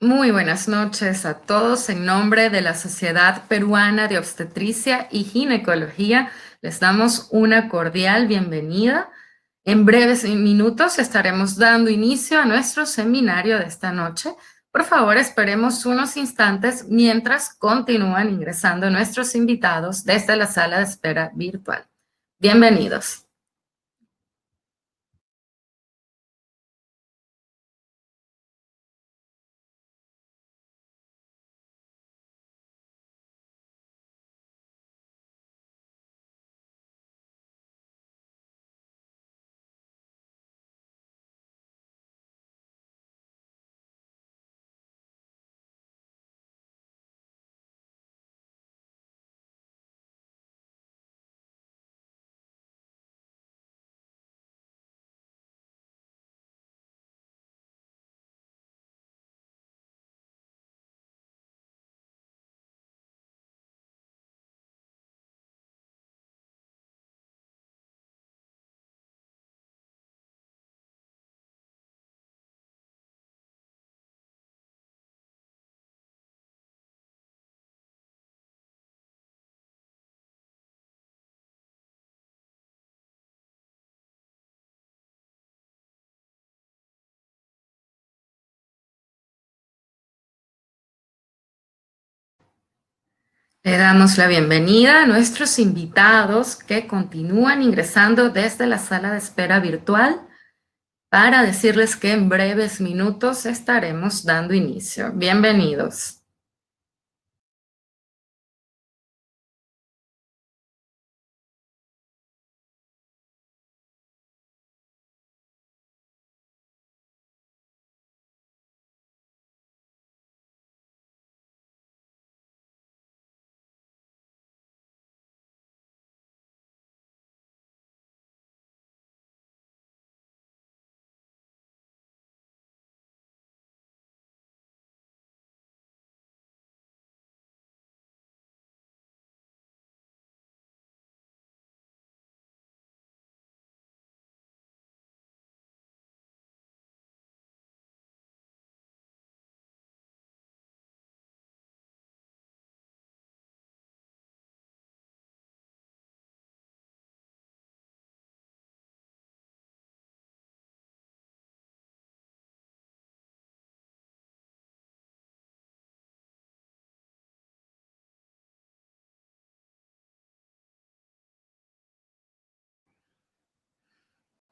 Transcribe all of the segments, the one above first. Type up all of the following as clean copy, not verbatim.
Muy buenas noches a todos. En nombre de la Sociedad Peruana de Obstetricia y Ginecología, les damos una cordial bienvenida. En breves minutos estaremos dando inicio a nuestro seminario de esta noche. Por favor, esperemos unos instantes mientras continúan ingresando nuestros invitados desde la sala de espera virtual. Bienvenidos. Le damos la bienvenida a nuestros invitados que continúan ingresando desde la sala de espera virtual para decirles que en breves minutos estaremos dando inicio. Bienvenidos.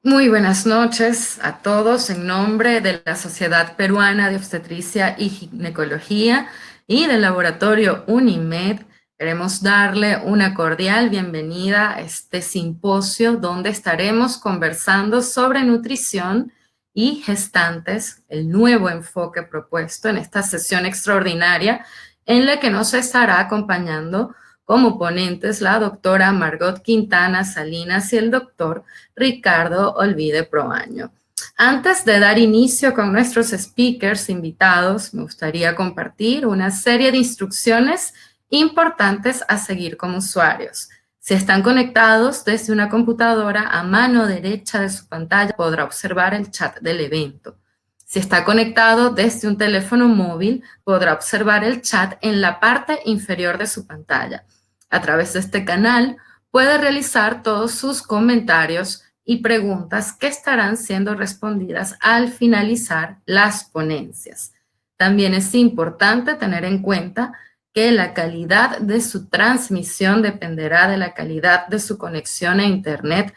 Muy buenas noches a todos en nombre de la Sociedad Peruana de Obstetricia y Ginecología y del Laboratorio Unimed. Queremos darle una cordial bienvenida a este simposio donde estaremos conversando sobre nutrición y gestantes, el nuevo enfoque propuesto en esta sesión extraordinaria en la que nos estará acompañando como ponentes la doctora Margot Quintana Salinas y el doctor Ricardo Olvide Proaño. Antes de dar inicio con nuestros speakers invitados, me gustaría compartir una serie de instrucciones importantes a seguir como usuarios. Si están conectados desde una computadora, a mano derecha de su pantalla podrá observar el chat del evento. Si está conectado desde un teléfono móvil, podrá observar el chat en la parte inferior de su pantalla. A través de este canal, puede realizar todos sus comentarios y preguntas que estarán siendo respondidas al finalizar las ponencias. También es importante tener en cuenta que la calidad de su transmisión dependerá de la calidad de su conexión a Internet,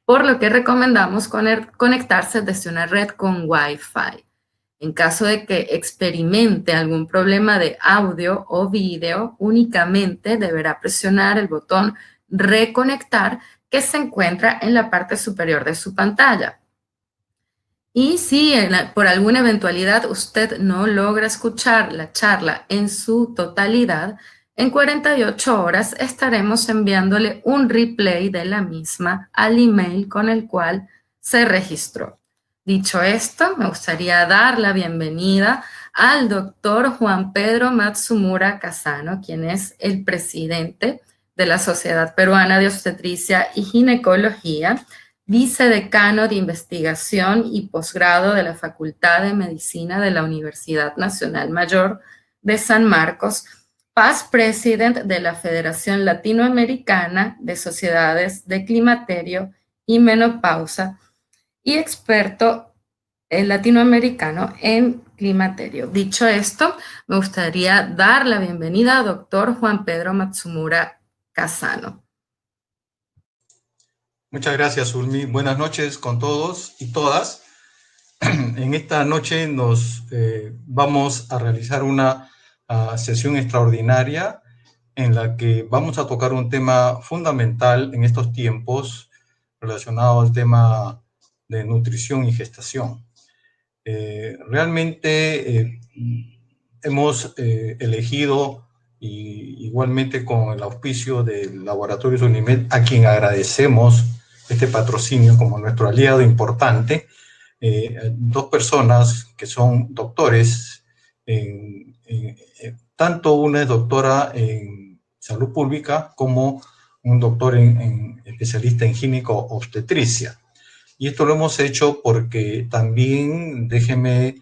por lo que recomendamos conectarse desde una red con Wi-Fi. En caso de que experimente algún problema de audio o video, únicamente deberá presionar el botón Reconectar que se encuentra en la parte superior de su pantalla. Y si por alguna eventualidad usted no logra escuchar la charla en su totalidad, en 48 horas estaremos enviándole un replay de la misma al email con el cual se registró. Dicho esto, me gustaría dar la bienvenida al doctor Juan Pedro Matsumura Casano, quien es el presidente de la Sociedad Peruana de Obstetricia y Ginecología. vicedecano de Investigación y Posgrado de la Facultad de Medicina de la Universidad Nacional Mayor de San Marcos, Past President de la Federación Latinoamericana de Sociedades de Climaterio y Menopausa y experto latinoamericano en climaterio. Dicho esto, me gustaría dar la bienvenida al doctor Juan Pedro Matsumura Casano. Muchas gracias, Ulmi. Buenas noches con todos y todas. En esta noche nos vamos a realizar una sesión extraordinaria en la que vamos a tocar un tema fundamental en estos tiempos relacionado al tema de nutrición y gestación. Realmente hemos elegido, y igualmente con el auspicio del Laboratorio Unimed, a quien agradecemos este patrocinio como nuestro aliado importante, dos personas que son doctores, tanto una es doctora en salud pública como un doctor especialista en gineco-obstetricia. Y esto lo hemos hecho porque también, déjeme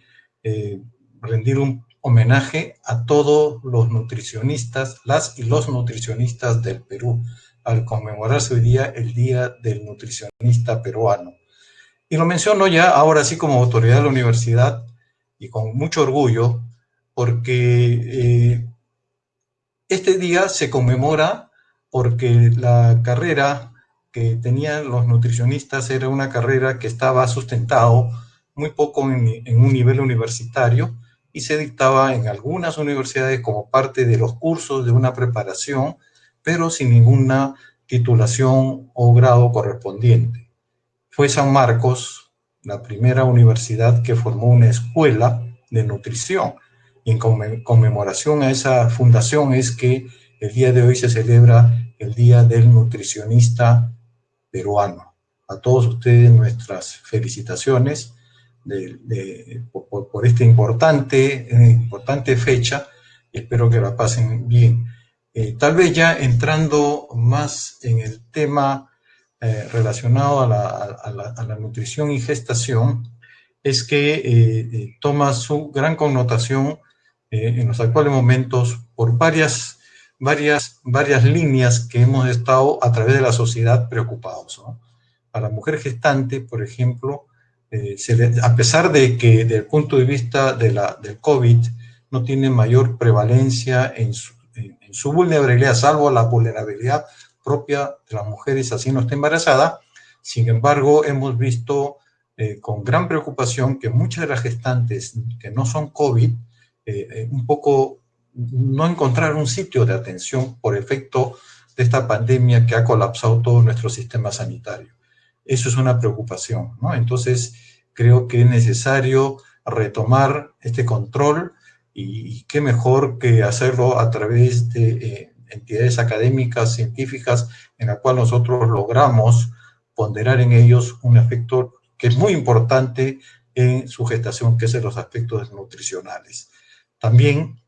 rendir un homenaje a todos los nutricionistas, las y los nutricionistas del Perú, al conmemorarse hoy día el Día del Nutricionista Peruano. Y lo menciono ya ahora sí como autoridad de la universidad y con mucho orgullo, porque este día se conmemora porque la carrera que tenían los nutricionistas era una carrera que estaba sustentado muy poco en un nivel universitario y se dictaba en algunas universidades como parte de los cursos de una preparación, pero sin ninguna titulación o grado correspondiente. Fue San Marcos la primera universidad que formó una escuela de nutrición. Y en conmemoración a esa fundación es que el día de hoy se celebra el Día del Nutricionista Peruano. A todos ustedes nuestras felicitaciones por esta importante fecha, y espero que la pasen bien. Tal vez ya entrando más en el tema relacionado a la nutrición y gestación, es que toma su gran connotación en los actuales momentos por varias líneas que hemos estado a través de la sociedad preocupados, ¿no? A la mujer gestante, por ejemplo, a pesar de que desde el punto de vista del COVID no tiene mayor prevalencia en su vulnerabilidad, salvo la vulnerabilidad propia de las mujeres así no está embarazada. Sin embargo, hemos visto con gran preocupación que muchas de las gestantes que no son COVID, un poco no encontraron un sitio de atención por efecto de esta pandemia que ha colapsado todo nuestro sistema sanitario. Eso es una preocupación, ¿no? Entonces, creo que es necesario retomar este control y qué mejor que hacerlo a través de entidades académicas, científicas, en la cual nosotros logramos ponderar en ellos un efecto que es muy importante en su gestación, que es en los aspectos nutricionales. También,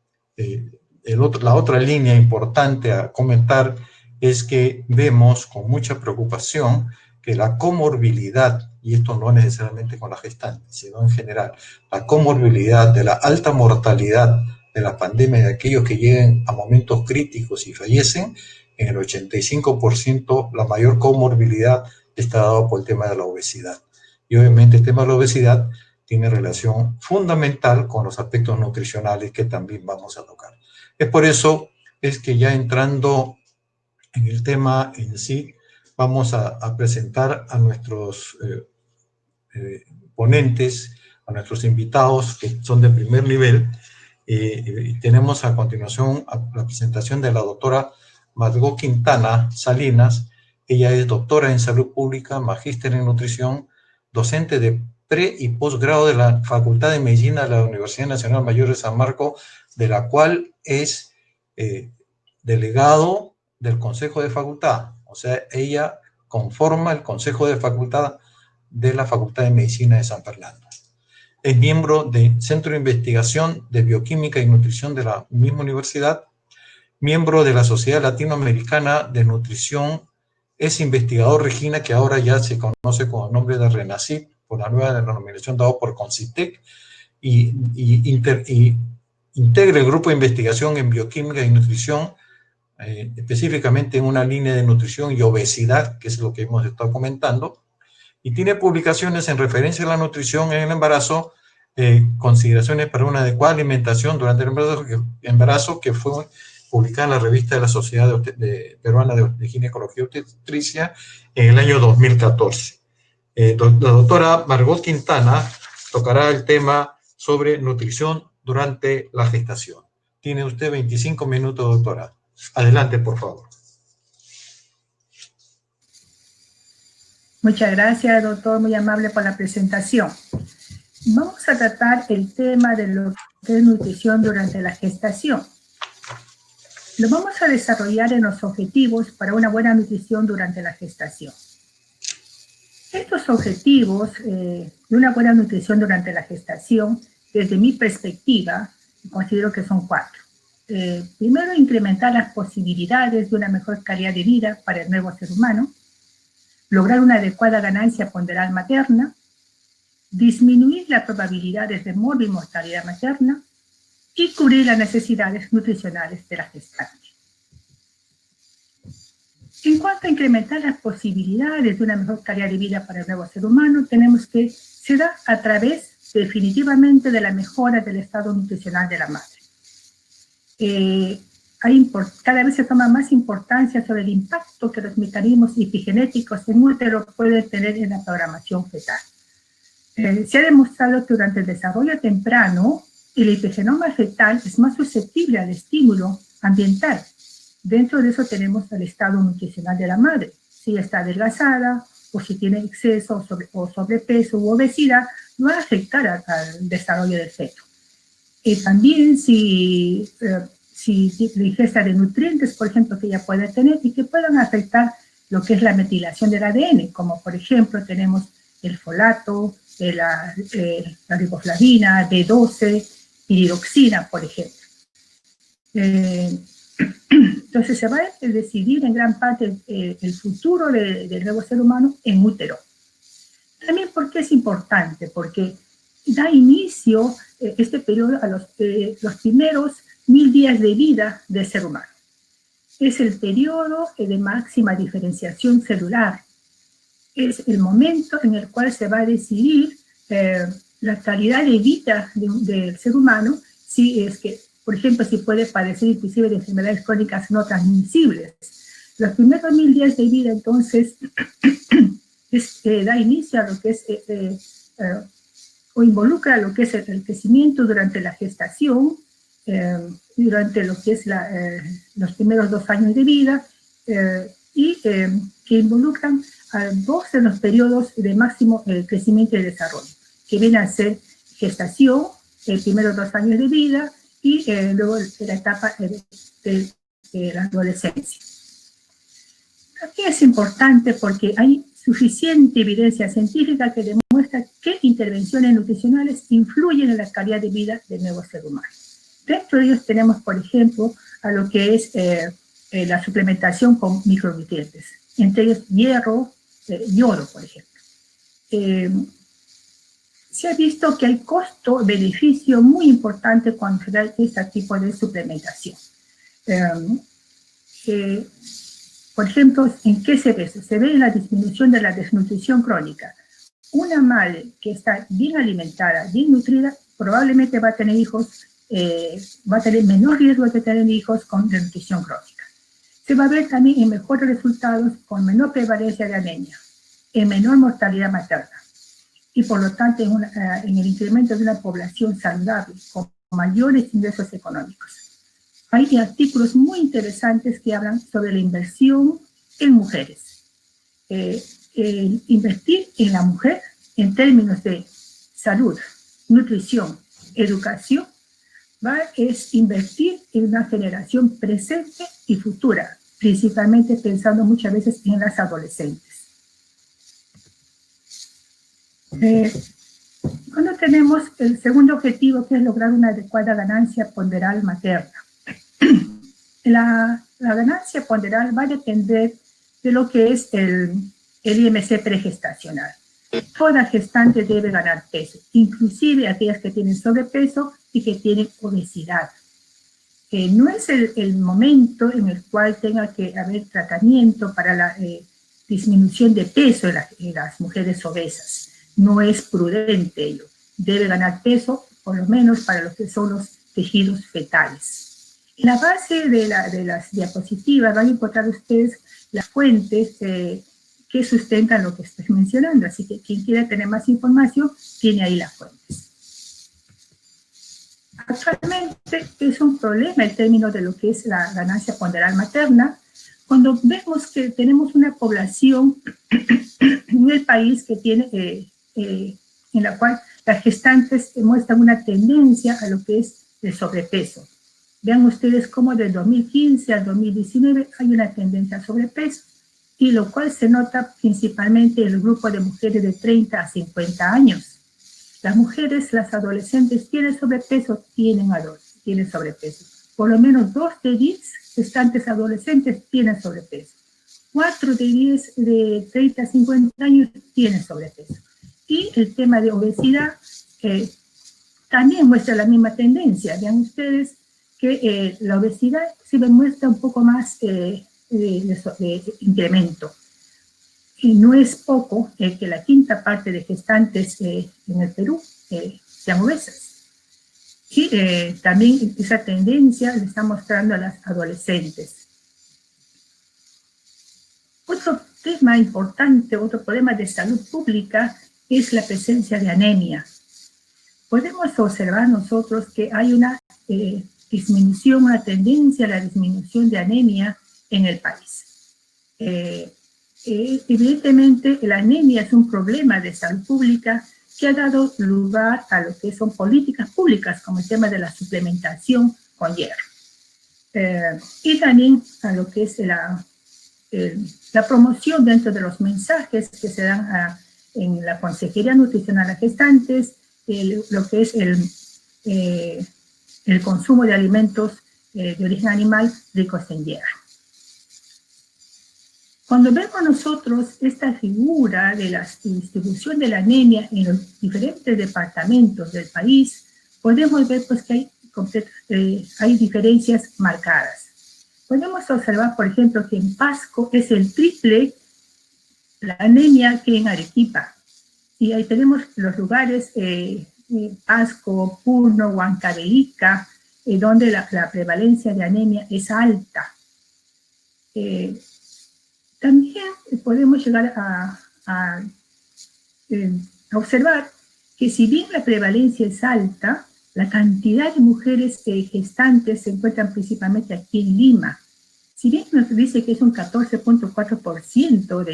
la otra línea importante a comentar es que vemos con mucha preocupación que la comorbilidad, y esto no necesariamente con la gestante, sino en general, la comorbilidad de la alta mortalidad de la pandemia, de aquellos que lleguen a momentos críticos y fallecen, en el 85% la mayor comorbilidad está dado por el tema de la obesidad. Y obviamente el tema de la obesidad tiene relación fundamental con los aspectos nutricionales que también vamos a tocar. Es por eso es que ya entrando en el tema en sí, vamos a presentar a nuestros ponentes, a nuestros invitados que son de primer nivel. Tenemos a continuación la presentación de la doctora Margot Quintana Salinas. Ella es doctora en salud pública, magíster en nutrición, docente de pre- y posgrado de la Facultad de Medicina de la Universidad Nacional Mayor de San Marcos, de la cual es delegado del Consejo de Facultad. O sea, ella conforma el Consejo de Facultad de la Facultad de Medicina de San Fernando. Es miembro del Centro de Investigación de Bioquímica y Nutrición de la misma universidad, miembro de la Sociedad Latinoamericana de Nutrición es investigador Regina, que ahora ya se conoce con el nombre de RENACYT, por la nueva denominación dada por CONCITEC, y integra el grupo de investigación en bioquímica y nutrición, específicamente en una línea de nutrición y obesidad, que es lo que hemos estado comentando, y tiene publicaciones en referencia a la nutrición en el embarazo, consideraciones para una adecuada alimentación durante el embarazo, que fue publicada en la revista de la Sociedad Peruana de Ginecología y Obstetricia en el año 2014. La doctora Margot Quintana tocará el tema sobre nutrición durante la gestación. Tiene usted 25 minutos, doctora. Adelante, por favor. Muchas gracias, doctor, muy amable por la presentación. Vamos a tratar el tema de lo que es nutrición durante la gestación. Lo vamos a desarrollar en los objetivos para una buena nutrición durante la gestación. Estos objetivos de una buena nutrición durante la gestación, desde mi perspectiva, considero que son 4. Primero, incrementar las posibilidades de una mejor calidad de vida para el nuevo ser humano, lograr una adecuada ganancia ponderal materna, disminuir las probabilidades de morbimortalidad materna y cubrir las necesidades nutricionales de la gestante. En cuanto a incrementar las posibilidades de una mejor calidad de vida para el nuevo ser humano, tenemos que se da a través definitivamente de la mejora del estado nutricional de la madre. Cada vez se toma más importancia sobre el impacto que los mecanismos epigenéticos en útero pueden tener en la programación fetal. Se ha demostrado que durante el desarrollo temprano, el epigenoma fetal es más susceptible al estímulo ambiental. Dentro de eso tenemos el estado nutricional de la madre. Si está adelgazada o si tiene exceso o sobrepeso u obesidad, va a afectar al desarrollo del feto. También si la ingesta de nutrientes, por ejemplo, que ella puede tener y que puedan afectar lo que es la metilación del ADN, como por ejemplo tenemos el folato, la riboflavina, B12, piridoxina, por ejemplo. Entonces se va a decidir en gran parte el futuro del nuevo ser humano en útero. También porque es importante, porque da inicio este periodo a los primeros 1000 días de vida del ser humano. Es el periodo de máxima diferenciación celular. Es el momento en el cual se va a decidir la calidad de vida del ser humano, si es que, por ejemplo, si puede padecer inclusive de enfermedades crónicas no transmisibles. Los primeros 1000 días de vida, entonces, da inicio a lo que es, o involucra lo que es el crecimiento durante la gestación, durante lo que es los primeros 2 años de vida, y que involucran a 2 de los periodos de máximo crecimiento y desarrollo, que vienen a ser gestación, primeros 2 años de vida, y luego la etapa de la adolescencia. Aquí es importante porque hay suficiente evidencia científica que demuestra que intervenciones nutricionales influyen en la calidad de vida del nuevo ser humano. Dentro de ellos tenemos, por ejemplo, a lo que es la suplementación con micronutrientes, entre ellos hierro, yodo, por ejemplo. Se ha visto que hay costo-beneficio muy importante cuando se da este tipo de suplementación. Por ejemplo, ¿en qué se ve? Se ve en la disminución de la desnutrición crónica. Una madre que está bien alimentada, bien nutrida, probablemente va a tener hijos, va a tener menor riesgo de tener hijos con desnutrición crónica. Se va a ver también en mejores resultados con menor prevalencia de anemia, en menor mortalidad materna, y por lo tanto en el incremento de una población saludable con mayores ingresos económicos. Hay artículos muy interesantes que hablan sobre la inversión en mujeres. Invertir en la mujer en términos de salud, nutrición, educación, es invertir en una generación presente y futura, principalmente pensando muchas veces en las adolescentes. Cuando tenemos el segundo objetivo, que es lograr una adecuada ganancia ponderal materna. La ganancia ponderal va a depender de lo que es el IMC pregestacional. Toda gestante debe ganar peso, inclusive aquellas que tienen sobrepeso y que tienen obesidad. No es el momento en el cual tenga que haber tratamiento para la disminución de peso en las mujeres obesas. No es prudente ello. Debe ganar peso, por lo menos para lo que son los tejidos fetales. En la base de las diapositivas van a encontrar ustedes las fuentes que sustentan lo que estoy mencionando. Así que quien quiera tener más información, tiene ahí las fuentes. Actualmente es un problema el término de lo que es la ganancia ponderal materna, cuando vemos que tenemos una población en el país que tiene, en la cual las gestantes muestran una tendencia a lo que es el sobrepeso. Vean ustedes cómo del 2015 al 2019 hay una tendencia al sobrepeso, y lo cual se nota principalmente en el grupo de mujeres de 30 a 50 años. Las mujeres, las adolescentes, tienen sobrepeso, tienen sobrepeso. Por lo menos 2 de 10 gestantes adolescentes tienen sobrepeso. 4 de 10 de 30 a 50 años tienen sobrepeso. Y el tema de obesidad también muestra la misma tendencia. Vean ustedes que la obesidad se muestra un poco más de incremento. Y no es poco que la quinta parte de gestantes en el Perú sean obesas. Y también esa tendencia le está mostrando a las adolescentes. Otro tema importante, otro problema de salud pública es la presencia de anemia. Podemos observar nosotros que hay una disminución, una tendencia a la disminución de anemia en el país. Evidentemente, la anemia es un problema de salud pública que ha dado lugar a lo que son políticas públicas, como el tema de la suplementación con hierro. Y también a lo que es la promoción dentro de los mensajes que se dan en la Consejería Nutricional a Gestantes, lo que es el consumo de alimentos de origen animal ricos en hierro. Cuando vemos nosotros esta figura de la distribución de la anemia en los diferentes departamentos del país, podemos ver pues, que hay diferencias marcadas. Podemos observar, por ejemplo, que en Pasco es el triple la anemia que en Arequipa. Y ahí tenemos los lugares, Pasco, Puno, Huancavelica, donde la prevalencia de anemia es alta. También podemos llegar a observar que si bien la prevalencia es alta, la cantidad de mujeres gestantes se encuentran principalmente aquí en Lima. Si bien nos dice que es un 14.4%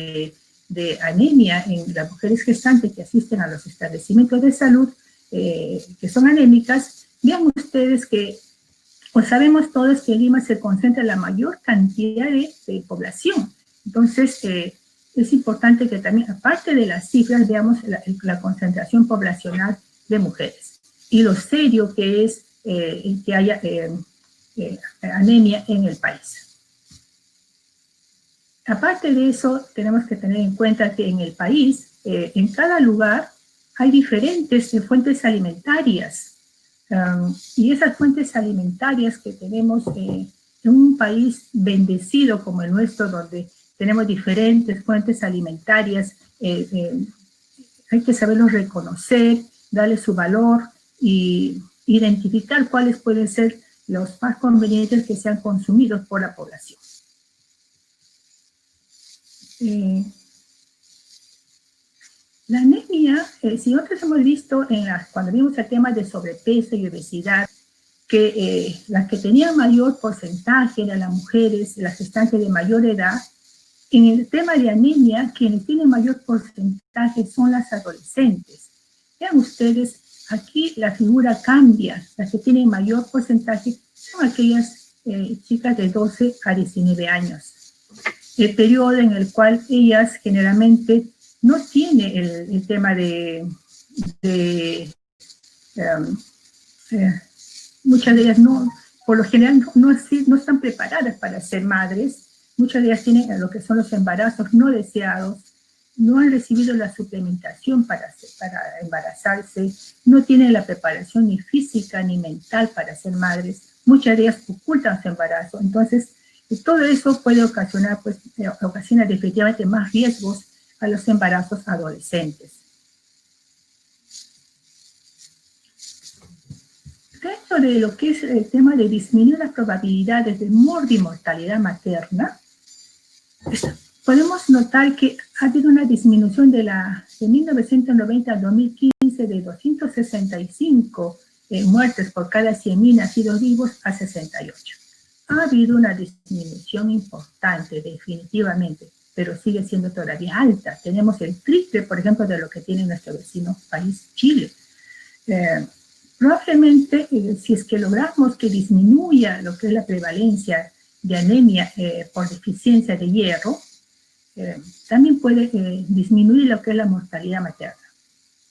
de anemia en las mujeres gestantes que asisten a los establecimientos de salud que son anémicas, vean ustedes que, o sabemos todos que en Lima se concentra la mayor cantidad de población. Entonces, es importante que también, aparte de las cifras, veamos la concentración poblacional de mujeres y lo serio que es que haya anemia en el país. Aparte de eso, tenemos que tener en cuenta que en el país, en cada lugar, hay diferentes fuentes alimentarias. Y esas fuentes alimentarias que tenemos en un país bendecido como el nuestro, donde tenemos diferentes fuentes alimentarias, hay que saberlos reconocer, darle su valor y identificar cuáles pueden ser los más convenientes que sean consumidos por la población. La anemia, si nosotros hemos visto cuando vimos el tema de sobrepeso y obesidad, que las que tenían mayor porcentaje eran las mujeres, las gestantes de mayor edad. En el tema de anemia, quienes tienen mayor porcentaje son las adolescentes. Vean ustedes, aquí la figura cambia. Las que tienen mayor porcentaje son aquellas chicas de 12 a 19 años. El periodo en el cual ellas generalmente no tienen el tema muchas de ellas no, por lo general no están preparadas para ser madres, Muchas de ellas tienen lo que son los embarazos no deseados, no han recibido la suplementación para embarazarse, no tienen la preparación ni física ni mental para ser madres, muchas de ellas ocultan su embarazo. Entonces, todo eso puede ocasionar, pues, ocasiona definitivamente más riesgos a los embarazos adolescentes. Dentro de lo que es el tema de disminuir las probabilidades de mortalidad materna, podemos notar que ha habido una disminución de 1990 al 2015 de 265 muertes por cada 100.000 nacidos vivos a 68. Ha habido una disminución importante, definitivamente, pero sigue siendo todavía alta. Tenemos el triple, por ejemplo, de lo que tiene nuestro vecino país, Chile. Probablemente, si es que logramos que disminuya lo que es la prevalencia de anemia por deficiencia de hierro, también puede disminuir lo que es la mortalidad materna.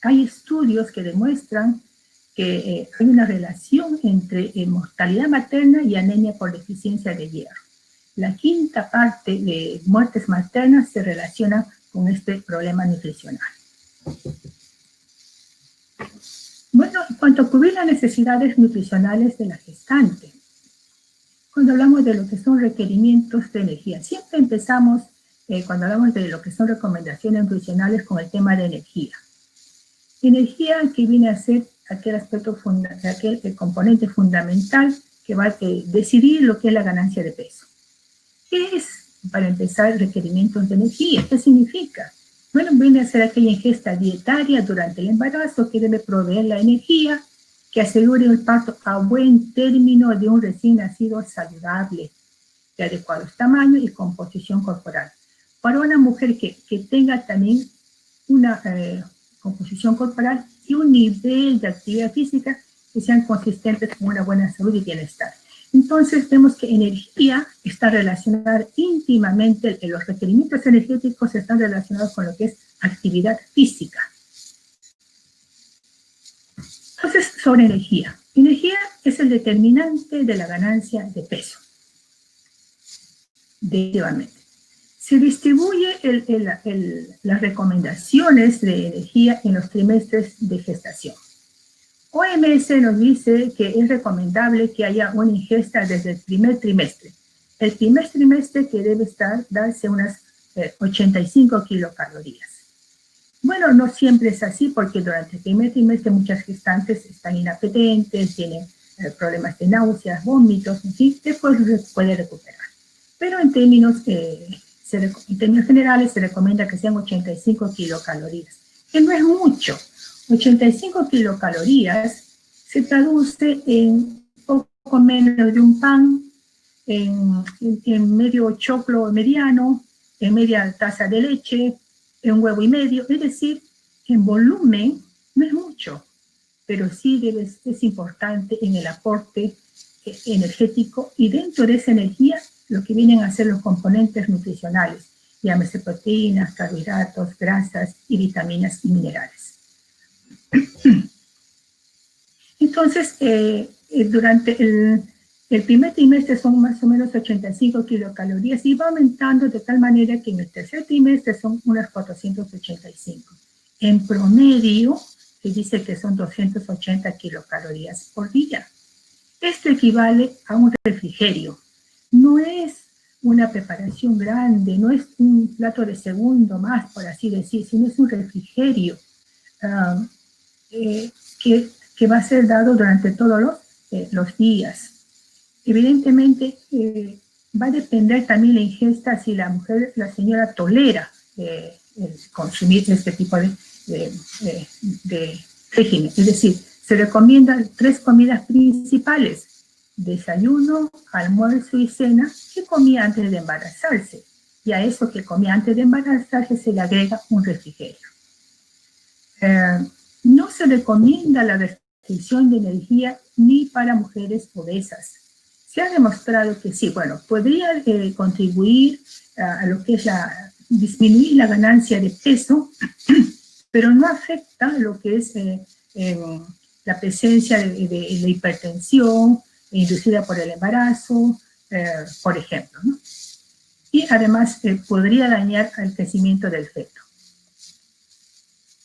Hay estudios que demuestran que hay una relación entre mortalidad materna y anemia por deficiencia de hierro. La quinta parte de muertes maternas se relaciona con este problema nutricional. Bueno, en cuanto a cubrir las necesidades nutricionales de la gestante, cuando hablamos de lo que son requerimientos de energía, siempre empezamos, cuando hablamos de lo que son recomendaciones nutricionales, con el tema de energía. Energía que viene a ser aquel aspecto, aquel componente fundamental que va a decidir lo que es la ganancia de peso. ¿Qué es, para empezar, requerimientos de energía? ¿Qué significa? Bueno, viene a ser aquella ingesta dietaria durante el embarazo que debe proveer la energía que asegure el parto a buen término de un recién nacido saludable, de adecuado tamaño y composición corporal. Para una mujer que tenga también una composición corporal y un nivel de actividad física que sean consistentes con una buena salud y bienestar. Entonces vemos que energía está relacionada íntimamente, los requerimientos energéticos están relacionados con lo que es actividad física. Entonces, sobre energía. Energía es el determinante de la ganancia de peso. Definitivamente. Se distribuye las recomendaciones de energía en los trimestres de gestación. OMS nos dice que es recomendable que haya una ingesta desde el primer trimestre. El primer trimestre que debe darse unas 85 kilocalorías. Bueno, no siempre es así porque durante el primer trimestre muchas gestantes están inapetentes, tienen problemas de náuseas, vómitos, en fin, después se puede recuperar. Pero en términos generales se recomienda que sean 85 kilocalorías, que no es mucho. 85 kilocalorías se traduce en poco menos de un pan, en medio choclo mediano, en media taza de leche, en un huevo y medio, es decir, en volumen no es mucho, pero sí es importante en el aporte energético y dentro de esa energía lo que vienen a ser los componentes nutricionales, llámese proteínas, carbohidratos, grasas y vitaminas y minerales. Entonces, durante el primer trimestre son más o menos 85 kilocalorías y va aumentando de tal manera que en el tercer trimestre son unas 485. En promedio, se dice que son 280 kilocalorías por día. Esto equivale a un refrigerio. No es una preparación grande, no es un plato de segundo más, por así decir, sino es un refrigerio que va a ser dado durante todos los días. Evidentemente, va a depender también la ingesta si la señora tolera consumir este tipo de régimen. Es decir, se recomiendan 3 comidas principales: desayuno, almuerzo y cena, que comía antes de embarazarse. Y a eso que comía antes de embarazarse se le agrega un refrigerio. No se recomienda la restricción de energía ni para mujeres obesas. Se ha demostrado que sí, bueno, podría contribuir a lo que es disminuir la ganancia de peso, pero no afecta lo que es la presencia de hipertensión inducida por el embarazo, por ejemplo, ¿no? y además podría dañar el crecimiento del feto.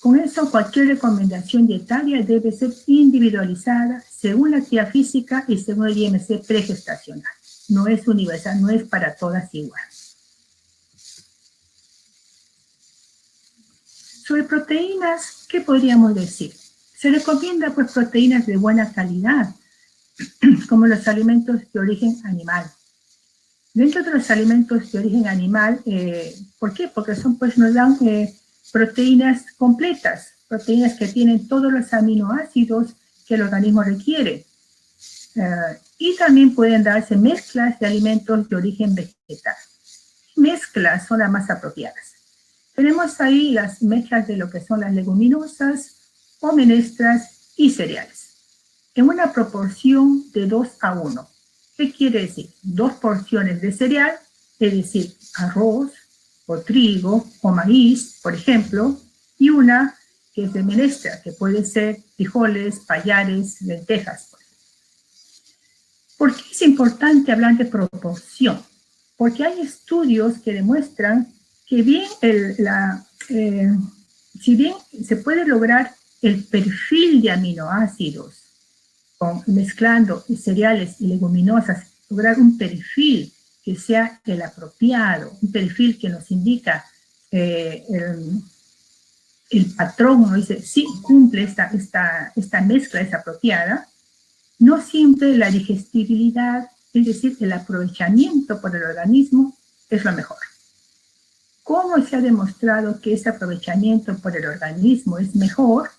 Con eso, cualquier recomendación dietaria debe ser individualizada según la actividad física y según el IMC pregestacional. No es universal, no es para todas igual. Sobre proteínas, ¿qué podríamos decir? Se recomienda pues proteínas de buena calidad, como los alimentos de origen animal. Dentro de los alimentos de origen animal, ¿por qué? Porque son, pues, nos dan proteínas completas, proteínas que tienen todos los aminoácidos que el organismo requiere. Y también pueden darse mezclas de alimentos de origen vegetal. Mezclas son las más apropiadas. Tenemos ahí las mezclas de lo que son las leguminosas, o menestras y cereales, en una proporción de 2:1. ¿Qué quiere decir? 2 porciones de cereal, es decir, arroz, o trigo, o maíz, por ejemplo, y una que es de menestra, que puede ser frijoles, payares, lentejas, por ejemplo. ¿Por qué es importante hablar de proporción? Porque hay estudios que demuestran que si bien se puede lograr el perfil de aminoácidos mezclando cereales y leguminosas, lograr un perfil que sea el apropiado, un perfil que nos indica el patrón, nos dice, sí, cumple esta mezcla, es apropiada, no siempre la digestibilidad, es decir, el aprovechamiento por el organismo es lo mejor. ¿Cómo se ha demostrado que ese aprovechamiento por el organismo es mejor?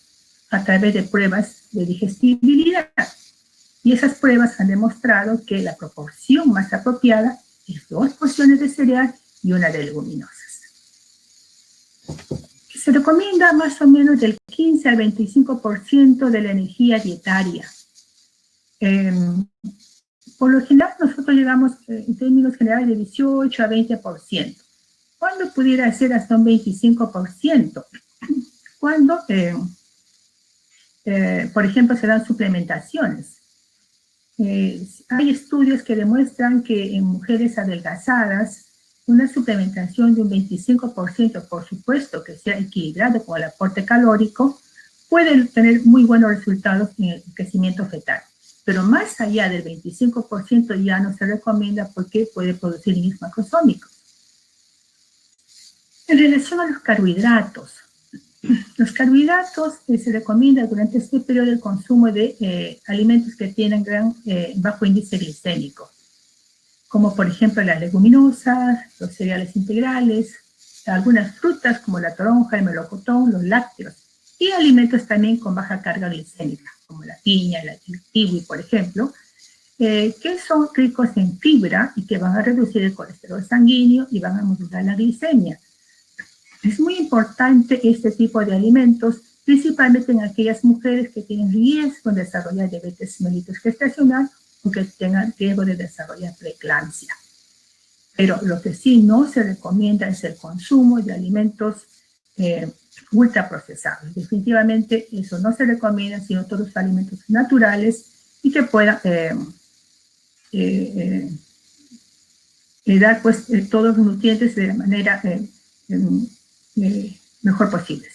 A través de pruebas de digestibilidad. Y esas pruebas han demostrado que la proporción más apropiada es 2 porciones de cereal y una de leguminosas. Se recomienda más o menos del 15 al 25% de la energía dietaria. Por lo general, nosotros llegamos en términos generales de 18 a 20%. ¿Cuándo pudiera ser hasta un 25%? Cuando, por ejemplo, se dan suplementaciones. Hay estudios que demuestran que en mujeres adelgazadas, una suplementación de un 25%, por supuesto que sea equilibrado con el aporte calórico, puede tener muy buenos resultados en el crecimiento fetal. Pero más allá del 25% ya no se recomienda porque puede producir niños macrosómicos. En relación a los carbohidratos se recomienda durante este periodo el consumo de alimentos que tienen bajo índice glicémico, como por ejemplo las leguminosas, los cereales integrales, algunas frutas como la toronja, el melocotón, los lácteos, y alimentos también con baja carga glicémica, como la piña, el kiwi, por ejemplo, que son ricos en fibra y que van a reducir el colesterol sanguíneo y van a modular la glicemia. Es muy importante este tipo de alimentos, principalmente en aquellas mujeres que tienen riesgo de desarrollar diabetes mellitus gestacional o que tengan riesgo de desarrollar preeclampsia. Pero lo que sí no se recomienda es el consumo de alimentos ultraprocesados. Definitivamente eso no se recomienda, sino todos los alimentos naturales y que puedan dar pues todos los nutrientes de la manera mejor posibles.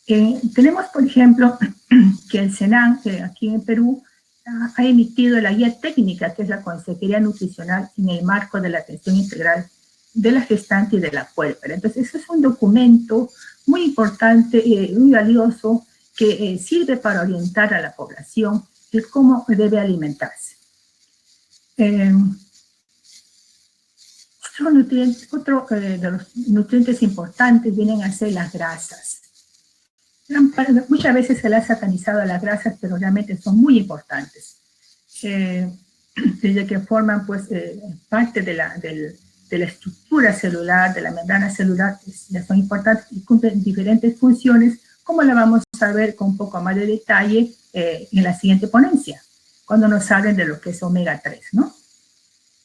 Tenemos, por ejemplo, que el SENAN, aquí en Perú, ha emitido la guía técnica, que es la Consejería Nutricional, en el marco de la atención integral de la gestante y de la puérpera. Entonces, eso es un documento muy importante, muy valioso, que sirve para orientar a la población el cómo debe alimentarse. Otro de los nutrientes importantes vienen a ser las grasas. Muchas veces se le ha satanizado a las grasas, pero realmente son muy importantes. Desde que forman pues, parte de la estructura celular, de la membrana celular, ya son importantes y cumplen diferentes funciones, como la vamos a ver con un poco más de detalle en la siguiente ponencia, cuando nos hablen de lo que es omega 3, ¿no?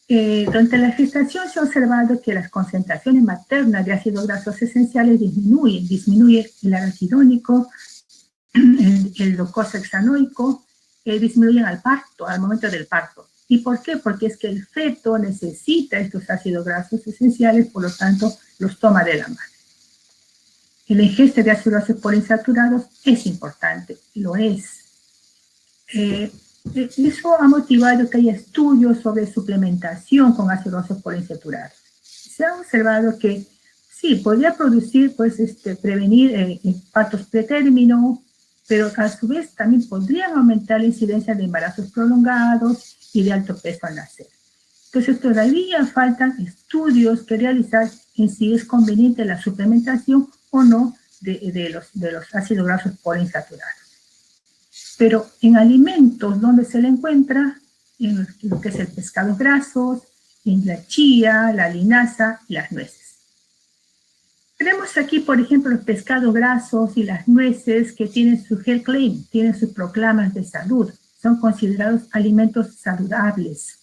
Durante la gestación se ha observado que las concentraciones maternas de ácidos grasos esenciales disminuye el araquidónico, el glucosa hexanoico, disminuyen al momento del parto, ¿Y por qué? Porque es que el feto necesita estos ácidos grasos esenciales, por lo tanto, los toma de la madre. El ingesta de ácidos grasos poliinsaturados es importante, lo es. Eso ha motivado que haya estudios sobre suplementación con ácidos grasos poliinsaturados. Se ha observado que sí, podría producir, pues, prevenir partos pretérmino, pero a su vez también podrían aumentar la incidencia de embarazos prolongados y de alto peso al nacer. Entonces, todavía faltan estudios que realizar en si es conveniente la suplementación o no de los ácidos grasos poliinsaturados. Pero en alimentos donde se le encuentra, en lo que es el pescado grasos, en la chía, la linaza y las nueces. Tenemos aquí, por ejemplo, los pescados grasos y las nueces que tienen su health claim, tienen sus proclamas de salud. Son considerados alimentos saludables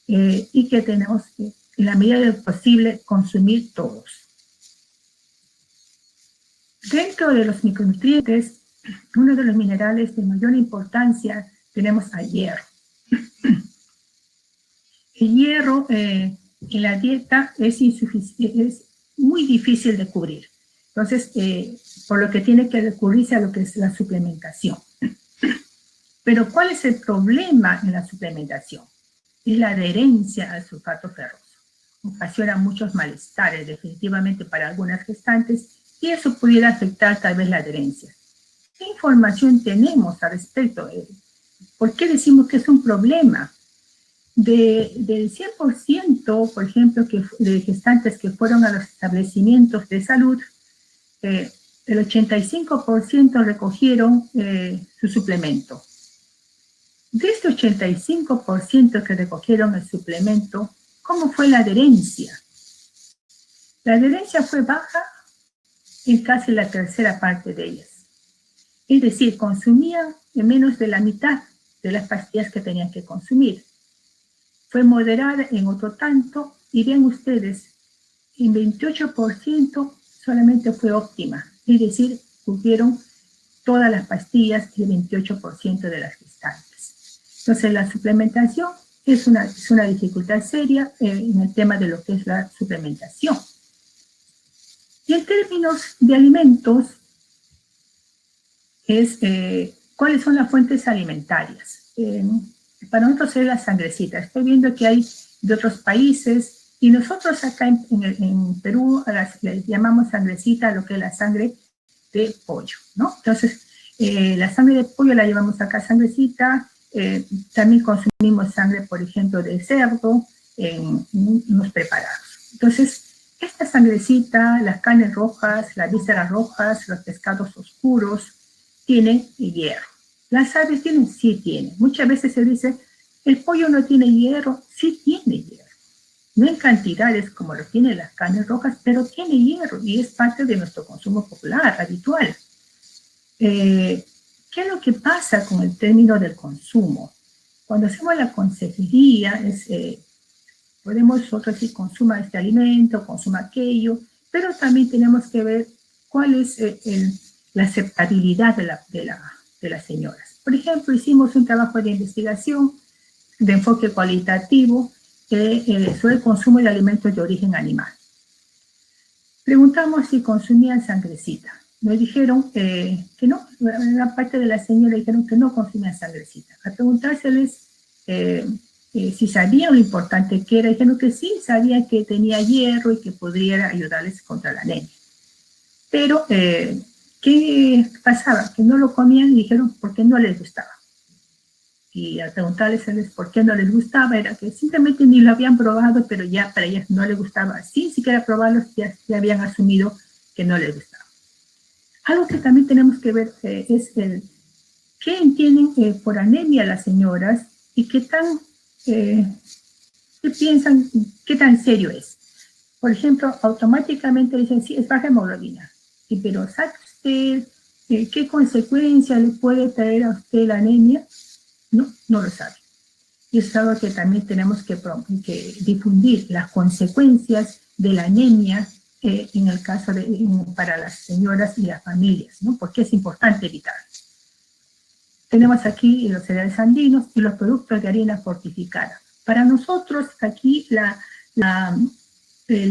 y que tenemos que, en la medida de lo posible, consumir todos. Dentro de los micronutrientes, uno de los minerales de mayor importancia tenemos al hierro. El hierro en la dieta es muy difícil de cubrir. Entonces, por lo que tiene que recurrirse a lo que es la suplementación. Pero, ¿cuál es el problema en la suplementación? Es la adherencia al sulfato ferroso. Ocasiona muchos malestares, definitivamente, para algunas gestantes, y eso pudiera afectar tal vez la adherencia. ¿Qué información tenemos al respecto? ¿Por qué decimos que es un problema? Del 100%, por ejemplo, de gestantes que fueron a los establecimientos de salud, el 85% recogieron su suplemento. De este 85% que recogieron el suplemento, ¿cómo fue la adherencia? La adherencia fue baja en casi la tercera parte de ellas. Es decir, consumían menos de la mitad de las pastillas que tenían que consumir. Fue moderada en otro tanto, y vean ustedes, en 28% solamente fue óptima, es decir, cubrieron todas las pastillas y el 28% de las gestantes. Entonces, la suplementación es una dificultad seria en el tema de lo que es la suplementación. Y en términos de alimentos, ¿cuáles son las fuentes alimentarias? Para nosotros es la sangrecita. Estoy viendo que hay de otros países, y nosotros acá en Perú le llamamos sangrecita a lo que es la sangre de pollo, ¿no? Entonces, la sangre de pollo la llevamos acá sangrecita. También consumimos sangre, por ejemplo, de cerdo en unos preparados. Entonces, esta sangrecita, las carnes rojas, las vísceras rojas, los pescados oscuros, tienen hierro. Las aves tienen, sí tienen. Muchas veces se dice, el pollo no tiene hierro, sí tiene hierro. No en cantidades como lo tienen las carnes rojas, pero tiene hierro y es parte de nuestro consumo popular, habitual. ¿Qué es lo que pasa con el término del consumo? Cuando hacemos la consejería, podemos nosotros decir, consuma este alimento, consuma aquello, pero también tenemos que ver cuál es la aceptabilidad de las señoras. Por ejemplo, hicimos un trabajo de investigación de enfoque cualitativo sobre el consumo de alimentos de origen animal. Preguntamos si consumían sangrecita. Nos dijeron que no, una parte de las señoras dijeron que no consumían sangrecita. Al preguntárseles si sabían lo importante que era, dijeron que sí, sabían que tenía hierro y que podría ayudarles contra la anemia. Pero, ¿qué pasaba? Que no lo comían y dijeron porque no les gustaba. Y al preguntarles por qué no les gustaba, era que simplemente ni lo habían probado, pero ya para ellas no les gustaba. Sin siquiera probarlos, ya habían asumido que no les gustaba. Algo que también tenemos que ver es qué entienden por anemia las señoras y qué piensan, qué tan serio es. Por ejemplo, automáticamente dicen, sí, es baja hemoglobina. Sí, pero ¿sabe usted qué consecuencia le puede traer a usted la anemia? No lo sabe. Y es algo que también tenemos que difundir, las consecuencias de la anemia en el caso para las señoras y las familias, ¿no? Porque es importante evitar. Tenemos aquí los cereales andinos y los productos de harina fortificada. Para nosotros aquí la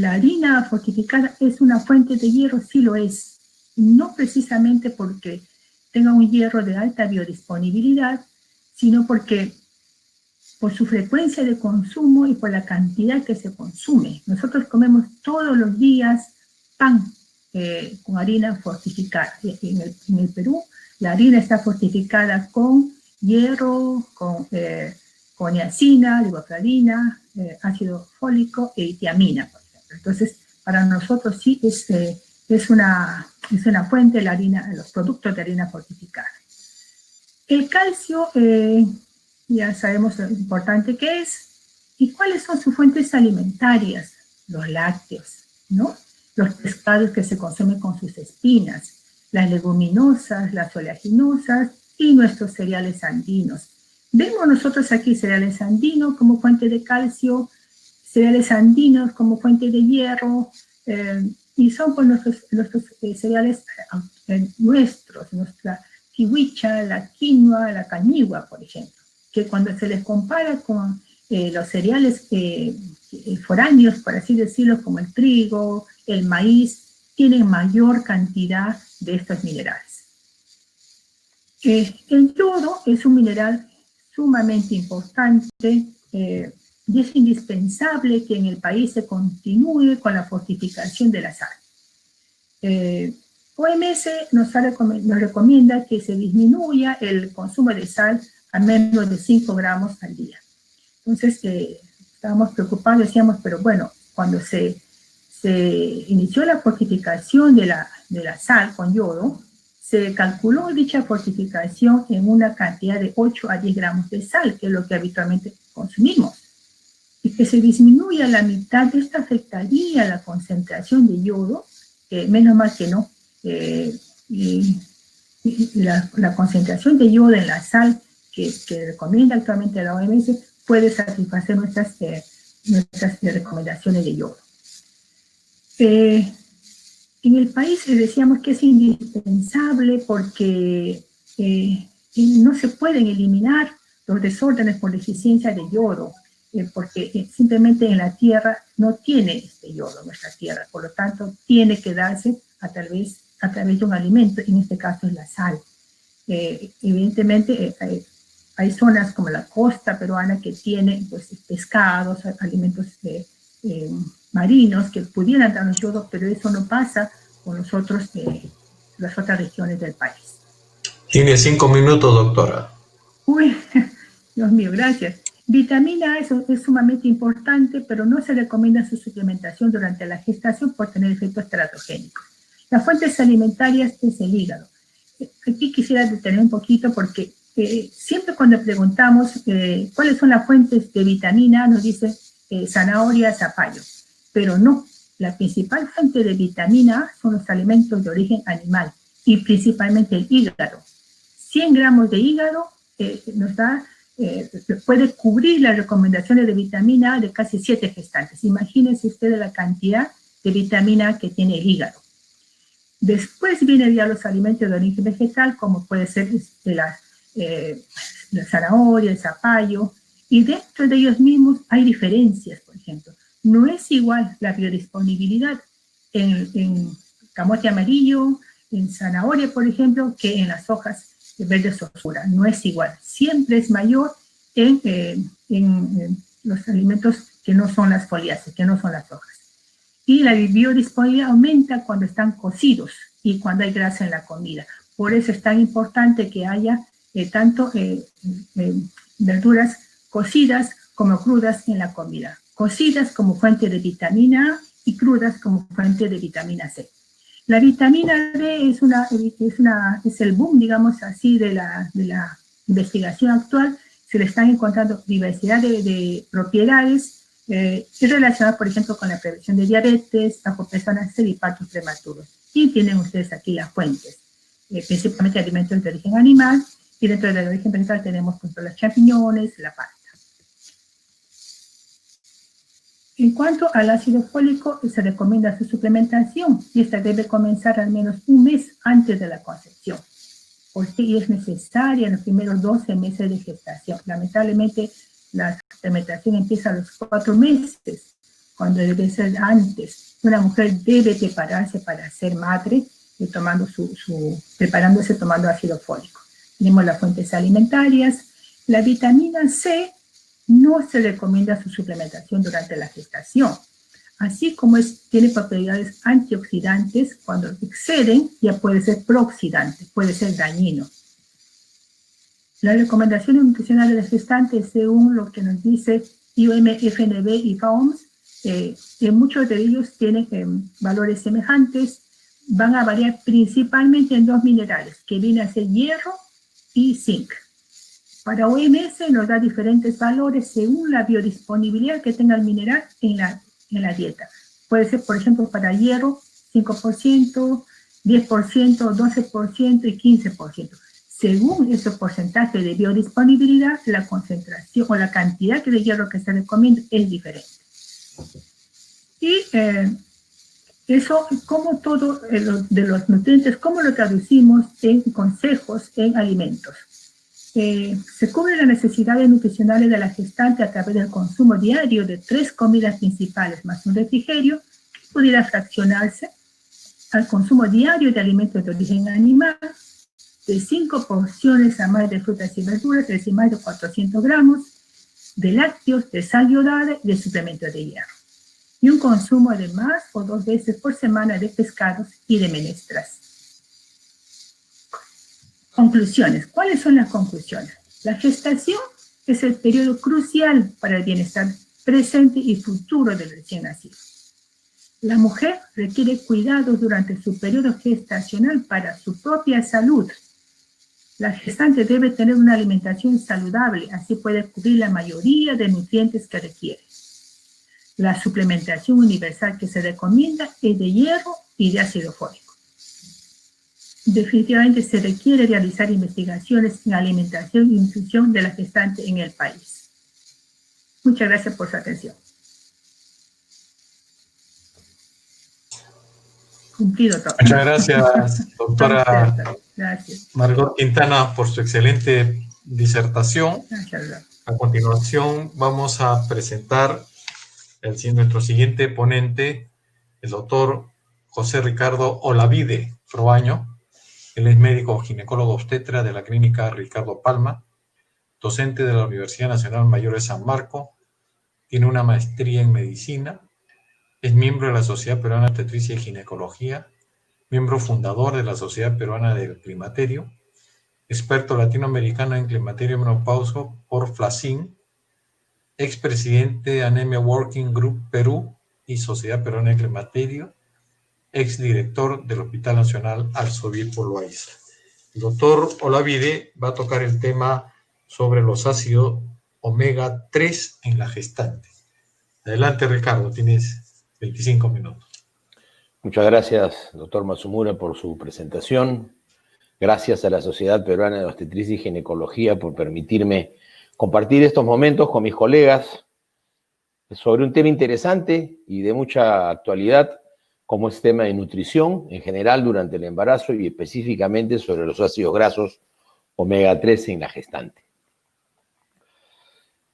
harina fortificada es una fuente de hierro, sí lo es, no precisamente porque tenga un hierro de alta biodisponibilidad, sino porque por su frecuencia de consumo y por la cantidad que se consume. Nosotros comemos todos los días pan con harina fortificada. En el Perú, la harina está fortificada con hierro, con niacina, levotiraína, ácido fólico y tiamina, por ejemplo. Entonces, para nosotros sí es una fuente la harina, los productos de harina fortificada. El calcio, ya sabemos lo importante que es. ¿Y cuáles son sus fuentes alimentarias? Los lácteos, ¿no? Los pescados que se consumen con sus espinas, las leguminosas, las oleaginosas y nuestros cereales andinos. Vemos nosotros aquí cereales andinos como fuente de calcio, cereales andinos como fuente de hierro, y son pues nuestros cereales nuestros, nuestra kiwicha, la quinoa, la cañigua, por ejemplo, que cuando se les compara con los cereales foráneos, por así decirlo, como el trigo, el maíz, tienen mayor cantidad de estos minerales. El yodo es un mineral sumamente importante y es indispensable que en el país se continúe con la fortificación de la sal. OMS nos recomienda que se disminuya el consumo de sal a menos de 5 gramos al día. Entonces, estábamos preocupados, decíamos, pero bueno, cuando se inició la fortificación de la sal con yodo, se calculó dicha fortificación en una cantidad de 8 a 10 gramos de sal, que es lo que habitualmente consumimos. Y que se disminuya la mitad de esta afectaría la concentración de yodo, menos mal que no. La concentración de yodo en la sal que recomienda actualmente la OMS puede satisfacer nuestras recomendaciones de yodo. En el país decíamos que es indispensable porque no se pueden eliminar los desórdenes por deficiencia de yodo, porque simplemente en la tierra no tiene este yodo, nuestra tierra, por lo tanto tiene que darse a través de un alimento, en este caso es la sal. Evidentemente hay zonas como la costa peruana que tienen pues, pescados, alimentos marinos que pudieran darnos yodo, pero eso no pasa con las otras regiones del país. Tiene 5 minutos, doctora. Uy, Dios mío, gracias. Vitamina A es sumamente importante, pero no se recomienda su suplementación durante la gestación por tener efectos teratogénicos. Las fuentes alimentarias es el hígado. Aquí quisiera detener un poquito porque siempre cuando preguntamos cuáles son las fuentes de vitamina A, nos dice zanahoria, zapallo, pero no. La principal fuente de vitamina A son los alimentos de origen animal y principalmente el hígado. 100 gramos de hígado nos da, puede cubrir las recomendaciones de vitamina A de casi 7 gestantes. Imagínense ustedes la cantidad de vitamina A que tiene el hígado. Después vienen ya los alimentos de origen vegetal, como puede ser la zanahoria, el zapallo, y dentro de ellos mismos hay diferencias, por ejemplo. No es igual la biodisponibilidad en camote amarillo, en zanahoria, por ejemplo, que en las hojas verdes oscuras. No es igual. Siempre es mayor en los alimentos que no son las foliáceas, que no son las hojas. Y la biodisponibilidad aumenta cuando están cocidos y cuando hay grasa en la comida. Por eso es tan importante que haya tanto verduras cocidas como crudas en la comida. Cocidas como fuente de vitamina A y crudas como fuente de vitamina C. La vitamina D es el boom, digamos así, de la investigación actual. Se le están encontrando diversidad de propiedades es relacionada, por ejemplo, con la prevención de diabetes, bajo peso nacer y partos prematuros. Y tienen ustedes aquí las fuentes, principalmente alimentos de origen animal, y dentro del origen vegetal tenemos pues, los champiñones, la palta. En cuanto al ácido fólico, se recomienda su suplementación, y esta debe comenzar al menos un mes antes de la concepción, porque es necesaria en los primeros 12 meses de gestación. Lamentablemente, La suplementación empieza a los 4 meses, cuando debe ser antes. Una mujer debe prepararse para ser madre, preparándose tomando ácido fólico. Tenemos las fuentes alimentarias. La vitamina C no se recomienda su suplementación durante la gestación. Así como tiene propiedades antioxidantes, cuando exceden ya puede ser prooxidante, puede ser dañino. Las recomendaciones nutricionales de la gestante, según lo que nos dice IOM, FNB y FAOMS, muchos de ellos tienen valores semejantes, van a variar principalmente en 2 minerales, que vienen a ser hierro y zinc. Para OMS nos da diferentes valores según la biodisponibilidad que tenga el mineral en la dieta. Puede ser, por ejemplo, para hierro, 5%, 10%, 12% y 15%. Según esos porcentajes de biodisponibilidad, la concentración o la cantidad de hierro que se recomienda es diferente. Y eso, como todo de los nutrientes, ¿cómo lo traducimos en consejos en alimentos? Se cubre las necesidades nutricionales de la gestante a través del consumo diario de 3 comidas principales más un refrigerio, que pudiera fraccionarse al consumo diario de alimentos de origen animal, de 5 porciones a más de frutas y verduras, es decir, más de 400 gramos, de lácteos, de sal iodada y de suplementos de hierro. Y un consumo de más o 2 veces por semana de pescados y de menestras. Conclusiones. ¿Cuáles son las conclusiones? La gestación es el periodo crucial para el bienestar presente y futuro del recién nacido. La mujer requiere cuidados durante su periodo gestacional para su propia salud. La gestante debe tener una alimentación saludable, así puede cubrir la mayoría de nutrientes que requiere. La suplementación universal que se recomienda es de hierro y de ácido fólico. Definitivamente se requiere realizar investigaciones en alimentación y nutrición de la gestante en el país. Muchas gracias por su atención. Cumplido todo. Muchas gracias, doctora Gracias. Margot Quintana, por su excelente disertación. Gracias. A continuación vamos a presentar nuestro siguiente ponente, el doctor José Ricardo Olavide Froaño. Él es médico ginecólogo obstetra de la clínica Ricardo Palma, docente de la Universidad Nacional Mayor de San Marco, tiene una maestría en medicina, es miembro de la Sociedad Peruana de Obstetricia y Ginecología, miembro fundador de la Sociedad Peruana del Climaterio, experto latinoamericano en climaterio y menopausia por FLACIN, expresidente de Anemia Working Group Perú y Sociedad Peruana de Climaterio, exdirector del Hospital Nacional Arzobispo Loaiza. El doctor Olavide va a tocar el tema sobre los ácidos omega 3 en la gestante. Adelante, Ricardo, tienes 25 minutos. Muchas gracias, doctor Matsumura, por su presentación. Gracias a la Sociedad Peruana de Obstetricia y Ginecología por permitirme compartir estos momentos con mis colegas sobre un tema interesante y de mucha actualidad, como es tema de nutrición en general durante el embarazo y específicamente sobre los ácidos grasos omega 3 en la gestante.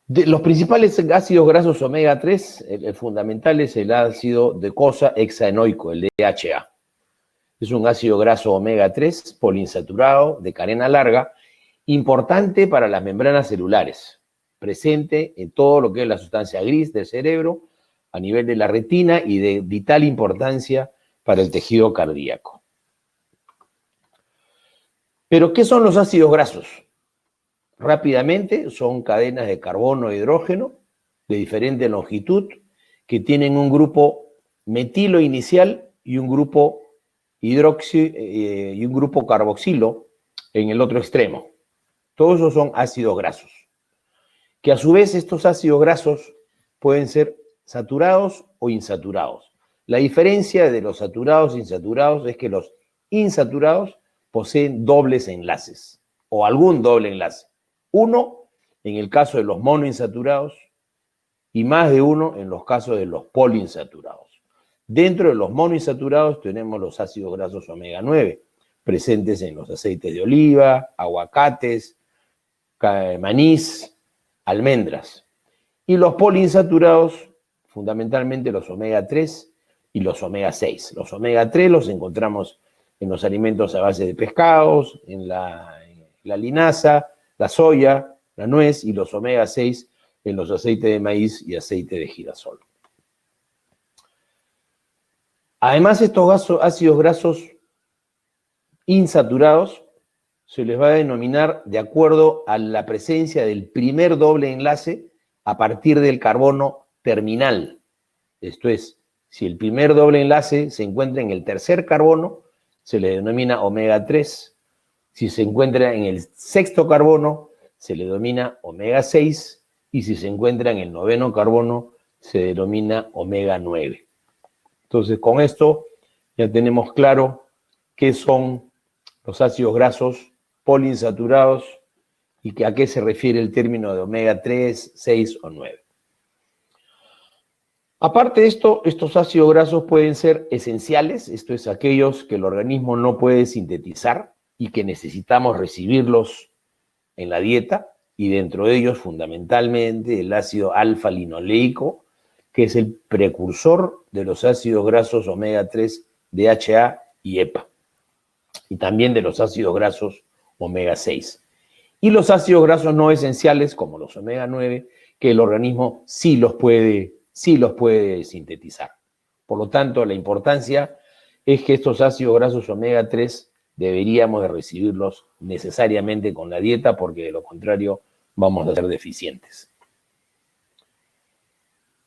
Los principales ácidos grasos omega 3, el fundamental es el ácido docosahexaenoico, el DHA. Es un ácido graso omega 3 poliinsaturado de cadena larga, importante para las membranas celulares, presente en todo lo que es la sustancia gris del cerebro, a nivel de la retina y de vital importancia para el tejido cardíaco. Pero, ¿qué son los ácidos grasos? Rápidamente, son cadenas de carbono e hidrógeno de diferente longitud que tienen un grupo metilo inicial y un grupo y un grupo carboxilo en el otro extremo. Todos esos son ácidos grasos. Que a su vez estos ácidos grasos pueden ser saturados o insaturados. La diferencia de los saturados e insaturados es que los insaturados poseen dobles enlaces o algún doble enlace. Uno en el caso de los monoinsaturados y más de uno en los casos de los poliinsaturados. Dentro de los monoinsaturados tenemos los ácidos grasos omega 9, presentes en los aceites de oliva, aguacates, maní, almendras. Y los poliinsaturados, fundamentalmente los omega 3 y los omega 6. Los omega 3 los encontramos en los alimentos a base de pescados, en la linaza, la soya, la nuez, y los omega 6 en los aceites de maíz y aceite de girasol. Además, estos ácidos grasos insaturados se les va a denominar de acuerdo a la presencia del primer doble enlace a partir del carbono terminal. Esto es, si el primer doble enlace se encuentra en el tercer carbono, se le denomina omega 3. Si se encuentra en el sexto carbono, se le denomina omega 6. Y si se encuentra en el noveno carbono, se denomina omega 9. Entonces, con esto ya tenemos claro qué son los ácidos grasos poliinsaturados y a qué se refiere el término de omega 3, 6 o 9. Aparte de esto, estos ácidos grasos pueden ser esenciales, esto es, aquellos que el organismo no puede sintetizar y que necesitamos recibirlos en la dieta, y dentro de ellos fundamentalmente el ácido alfa-linoleico, que es el precursor de los ácidos grasos omega 3, DHA y EPA, y también de los ácidos grasos omega 6. Y los ácidos grasos no esenciales, como los omega 9, que el organismo sí los puede sintetizar. Por lo tanto, la importancia es que estos ácidos grasos omega 3 deberíamos de recibirlos necesariamente con la dieta, porque de lo contrario vamos a ser deficientes.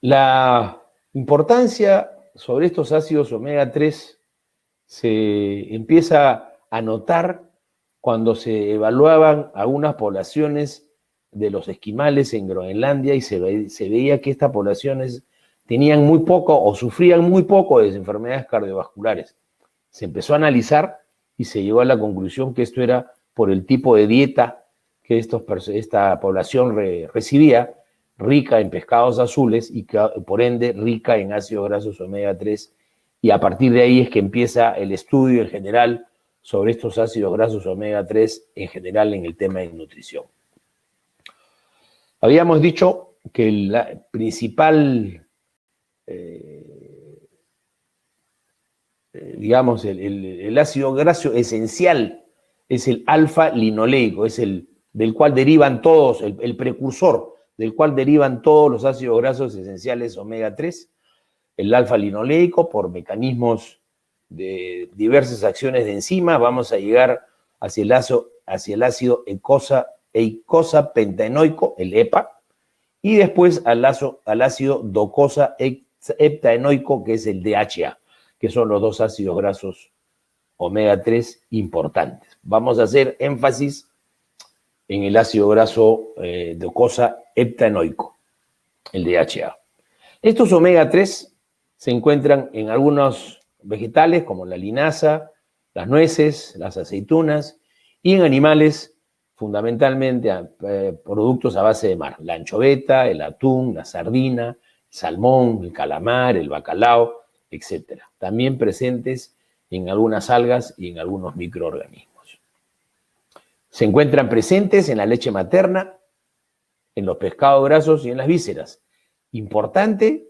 La importancia sobre estos ácidos omega 3 se empieza a notar cuando se evaluaban algunas poblaciones de los esquimales en Groenlandia y se veía que estas poblaciones tenían muy poco o sufrían muy poco de enfermedades cardiovasculares. Se empezó a analizar y se llegó a la conclusión que esto era por el tipo de dieta que esta población recibía, rica en pescados azules y que, por ende, rica en ácidos grasos omega 3, y a partir de ahí es que empieza el estudio en general sobre estos ácidos grasos omega 3 en general en el tema de nutrición. Habíamos dicho que el principal, digamos, el ácido graso esencial es el alfa-linoleico, es el del cual derivan todos, el precursor del cual derivan todos los ácidos grasos esenciales omega 3, el alfa-linoleico, por mecanismos de diversas acciones de enzimas, vamos a llegar hacia el ácido eicosapentaenoico, el EPA, y después al ácido docosaheptaenoico, que es el DHA, que son los dos ácidos grasos omega 3 importantes. Vamos a hacer énfasis en el ácido graso docosaheptaenoico, el DHA. Estos omega 3 se encuentran en algunos vegetales como la linaza, las nueces, las aceitunas, y en animales fundamentalmente productos a base de mar, la anchoveta, el atún, la sardina, el salmón, el calamar, el bacalao, etc. También presentes en algunas algas y en algunos microorganismos. Se encuentran presentes en la leche materna, en los pescados grasos y en las vísceras. Importante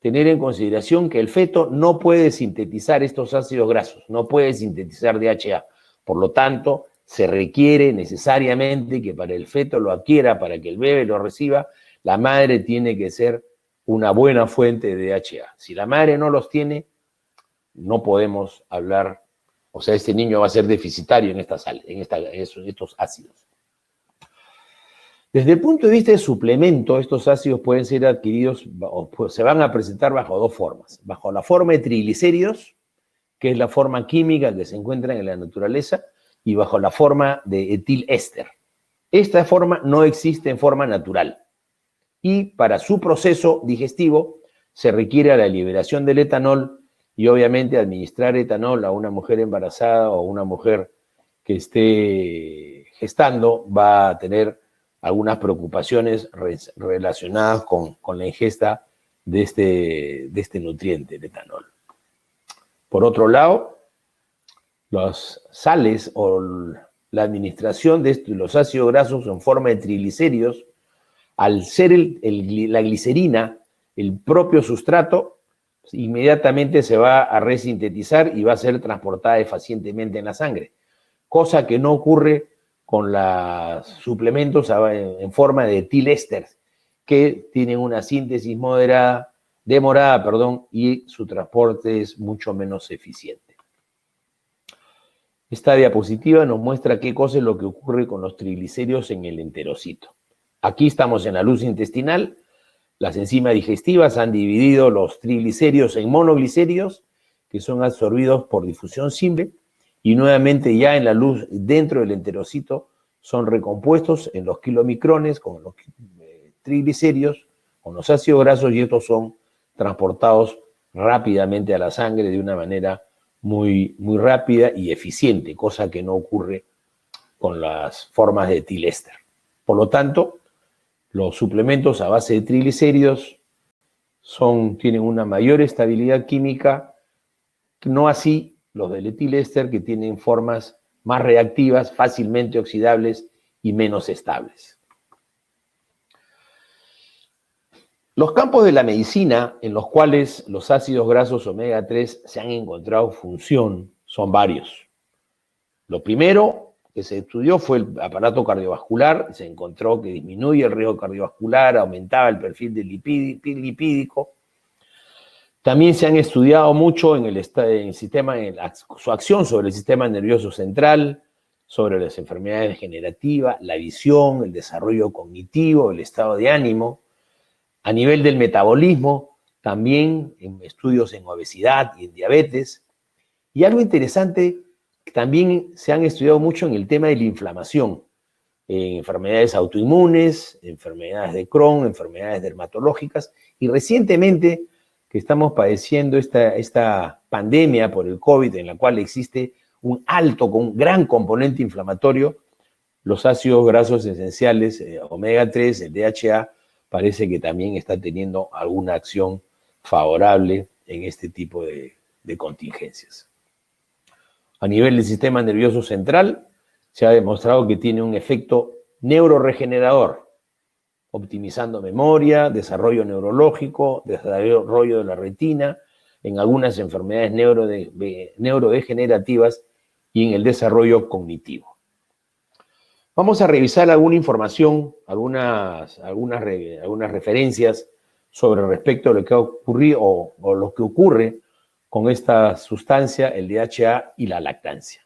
tener en consideración que el feto no puede sintetizar estos ácidos grasos, no puede sintetizar DHA. Por lo tanto, se requiere necesariamente que para el feto lo adquiera, para que el bebé lo reciba, la madre tiene que ser una buena fuente de DHA. Si la madre no los tiene, no podemos hablar, o sea, este niño va a ser deficitario en estos ácidos. Desde el punto de vista de suplemento, estos ácidos pueden ser adquiridos o se van a presentar bajo dos formas. Bajo la forma de triglicéridos, que es la forma química que se encuentra en la naturaleza, y bajo la forma de etíléster. Esta forma no existe en forma natural. Y para su proceso digestivo se requiere la liberación del etanol, y obviamente administrar etanol a una mujer embarazada o una mujer que esté gestando va a tener algunas preocupaciones relacionadas con la ingesta de este nutriente, el etanol. Por otro lado, las sales o la administración de los ácidos grasos en forma de triglicéridos al ser la glicerina el propio sustrato, inmediatamente se va a resintetizar y va a ser transportada eficientemente en la sangre, cosa que no ocurre con los suplementos en forma de etil-éster, que tienen una síntesis demorada, y su transporte es mucho menos eficiente. Esta diapositiva nos muestra qué cosa es lo que ocurre con los triglicéridos en el enterocito. Aquí estamos en la luz intestinal. Las enzimas digestivas han dividido los triglicéridos en monoglicéridos, que son absorbidos por difusión simple, y nuevamente ya en la luz dentro del enterocito son recompuestos en los kilomicrones con los triglicéridos, con los ácidos grasos, y estos son transportados rápidamente a la sangre de una manera muy, muy rápida y eficiente, cosa que no ocurre con las formas de etil-éster. Por lo tanto, los suplementos a base de triglicéridos tienen una mayor estabilidad química, no así los del etil-éster, que tienen formas más reactivas, fácilmente oxidables y menos estables. Los campos de la medicina en los cuales los ácidos grasos omega 3 se han encontrado función son varios. Lo primero que se estudió fue el aparato cardiovascular. Se encontró que disminuye el riesgo cardiovascular, aumentaba el perfil lipídico. También se han estudiado mucho su acción sobre el sistema nervioso central, sobre las enfermedades degenerativas, la visión, el desarrollo cognitivo, el estado de ánimo. A nivel del metabolismo, también en estudios en obesidad y en diabetes. Y algo interesante, también se han estudiado mucho en el tema de la inflamación, en enfermedades autoinmunes, enfermedades de Crohn, enfermedades dermatológicas, y recientemente que estamos padeciendo esta pandemia por el COVID, en la cual existe un gran componente inflamatorio, los ácidos grasos esenciales, omega 3, el DHA, parece que también está teniendo alguna acción favorable en este tipo de contingencias. A nivel del sistema nervioso central, se ha demostrado que tiene un efecto neuroregenerador, optimizando memoria, desarrollo neurológico, desarrollo de la retina, en algunas enfermedades neurodegenerativas y en el desarrollo cognitivo. Vamos a revisar alguna información, algunas referencias sobre respecto a lo que ha ocurrido o lo que ocurre con esta sustancia, el DHA y la lactancia.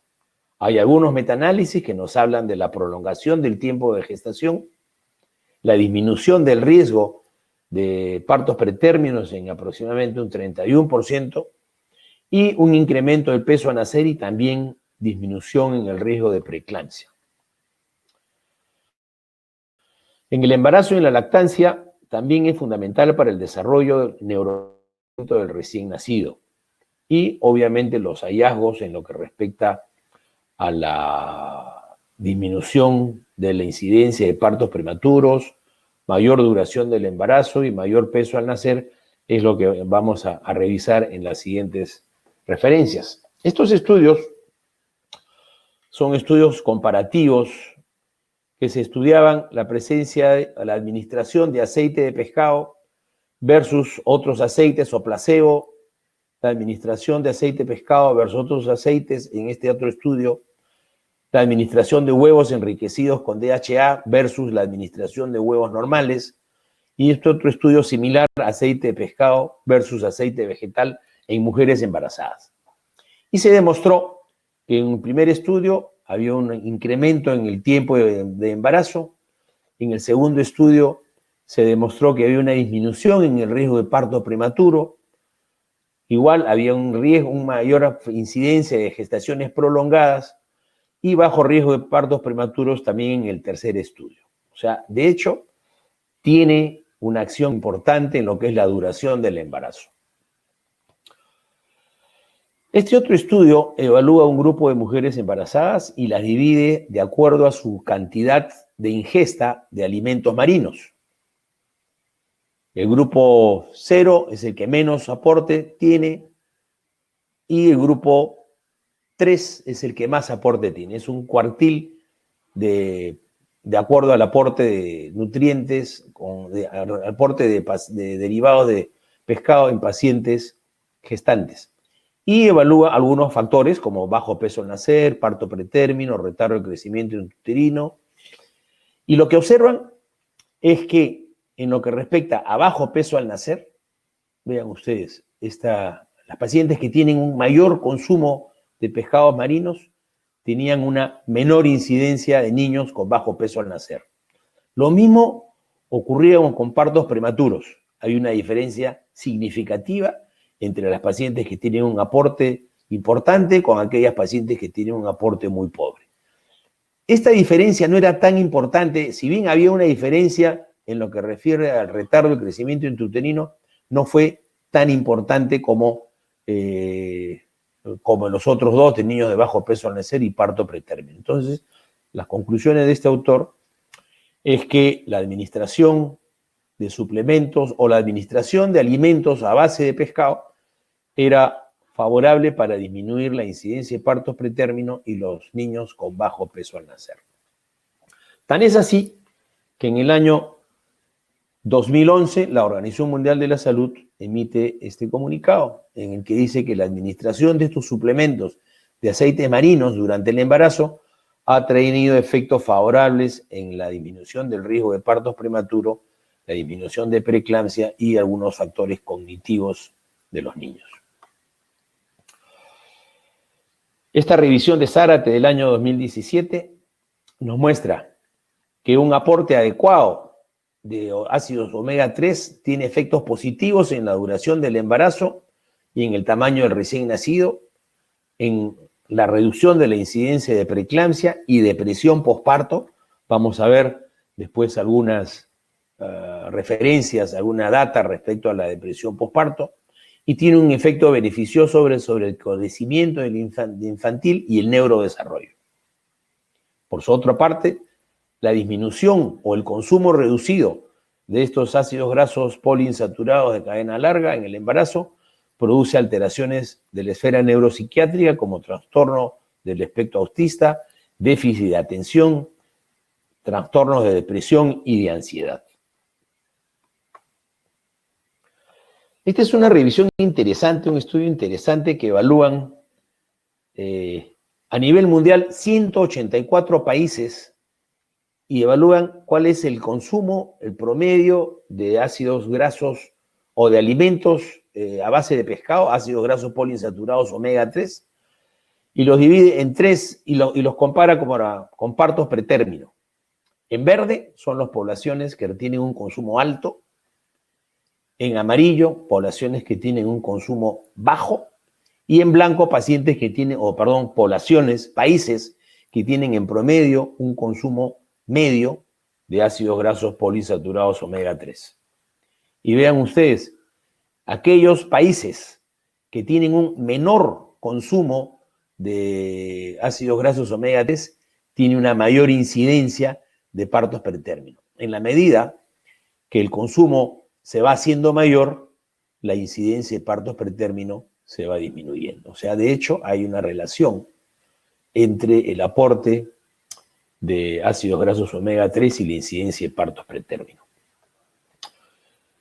Hay algunos metaanálisis que nos hablan de la prolongación del tiempo de gestación, la disminución del riesgo de partos pretérminos en aproximadamente un 31% y un incremento del peso a nacer y también disminución en el riesgo de preeclampsia. En el embarazo y en la lactancia también es fundamental para el desarrollo neurológico del recién nacido y obviamente los hallazgos en lo que respecta a la disminución de la incidencia de partos prematuros, mayor duración del embarazo y mayor peso al nacer es lo que vamos a revisar en las siguientes referencias. Estos estudios son estudios comparativos que se estudiaban la la administración de aceite de pescado versus otros aceites o placebo, la administración de aceite de pescado versus otros aceites, en este otro estudio, la administración de huevos enriquecidos con DHA versus la administración de huevos normales, y este otro estudio similar, aceite de pescado versus aceite vegetal en mujeres embarazadas. Y se demostró que en un primer estudio había un incremento en el tiempo de embarazo. En el segundo estudio se demostró que había una disminución en el riesgo de parto prematuro. Igual había un riesgo, una mayor incidencia de gestaciones prolongadas y bajo riesgo de partos prematuros también en el tercer estudio. O sea, de hecho, tiene una acción importante en lo que es la duración del embarazo. Este otro estudio evalúa un grupo de mujeres embarazadas y las divide de acuerdo a su cantidad de ingesta de alimentos marinos. El grupo 0 es el que menos aporte tiene y el grupo 3 es el que más aporte tiene. Es un cuartil de de acuerdo al aporte de nutrientes, aporte de derivados de pescado en pacientes gestantes. Y evalúa algunos factores como bajo peso al nacer, parto pretérmino, retardo del crecimiento intrauterino. Y lo que observan es que en lo que respecta a bajo peso al nacer, vean ustedes, las pacientes que tienen un mayor consumo de pescados marinos tenían una menor incidencia de niños con bajo peso al nacer. Lo mismo ocurría con partos prematuros. Hay una diferencia significativa entre las pacientes que tienen un aporte importante con aquellas pacientes que tienen un aporte muy pobre. Esta diferencia no era tan importante, si bien había una diferencia en lo que refiere al retardo del crecimiento intrauterino, no fue tan importante como en los otros dos, de niños de bajo peso al nacer y parto pretérmino. Entonces, las conclusiones de este autor es que la administración de suplementos o la administración de alimentos a base de pescado era favorable para disminuir la incidencia de partos pretérmino y los niños con bajo peso al nacer. Tan es así que en el año 2011 la Organización Mundial de la Salud emite este comunicado en el que dice que la administración de estos suplementos de aceites marinos durante el embarazo ha tenido efectos favorables en la disminución del riesgo de partos prematuros, la disminución de preeclampsia y algunos factores cognitivos de los niños. Esta revisión de Zárate del año 2017 nos muestra que un aporte adecuado de ácidos omega 3 tiene efectos positivos en la duración del embarazo y en el tamaño del recién nacido, en la reducción de la incidencia de preeclampsia y depresión posparto. Vamos a ver después algunas referencias, alguna data respecto a la depresión posparto, y tiene un efecto beneficioso sobre el crecimiento del infantil y el neurodesarrollo. Por su otra parte, la disminución o el consumo reducido de estos ácidos grasos poliinsaturados de cadena larga en el embarazo produce alteraciones de la esfera neuropsiquiátrica como trastorno del espectro autista, déficit de atención, trastornos de depresión y de ansiedad. Esta es una revisión interesante, un estudio interesante que evalúan a nivel mundial 184 países y evalúan cuál es el consumo, el promedio de ácidos grasos o de alimentos a base de pescado, ácidos grasos poliinsaturados omega 3, y los divide en tres y los compara con partos pretérmino. En verde son las poblaciones que tienen un consumo alto, en amarillo poblaciones que tienen un consumo bajo, y en blanco pacientes que tienen, poblaciones, países que tienen en promedio un consumo medio de ácidos grasos poliinsaturados omega 3. Y vean ustedes, aquellos países que tienen un menor consumo de ácidos grasos omega 3 tienen una mayor incidencia de partos pretérmino. En la medida que el consumo se va haciendo mayor, la incidencia de partos pretérmino se va disminuyendo. O sea, de hecho, hay una relación entre el aporte de ácidos grasos omega 3 y la incidencia de partos pretérmino.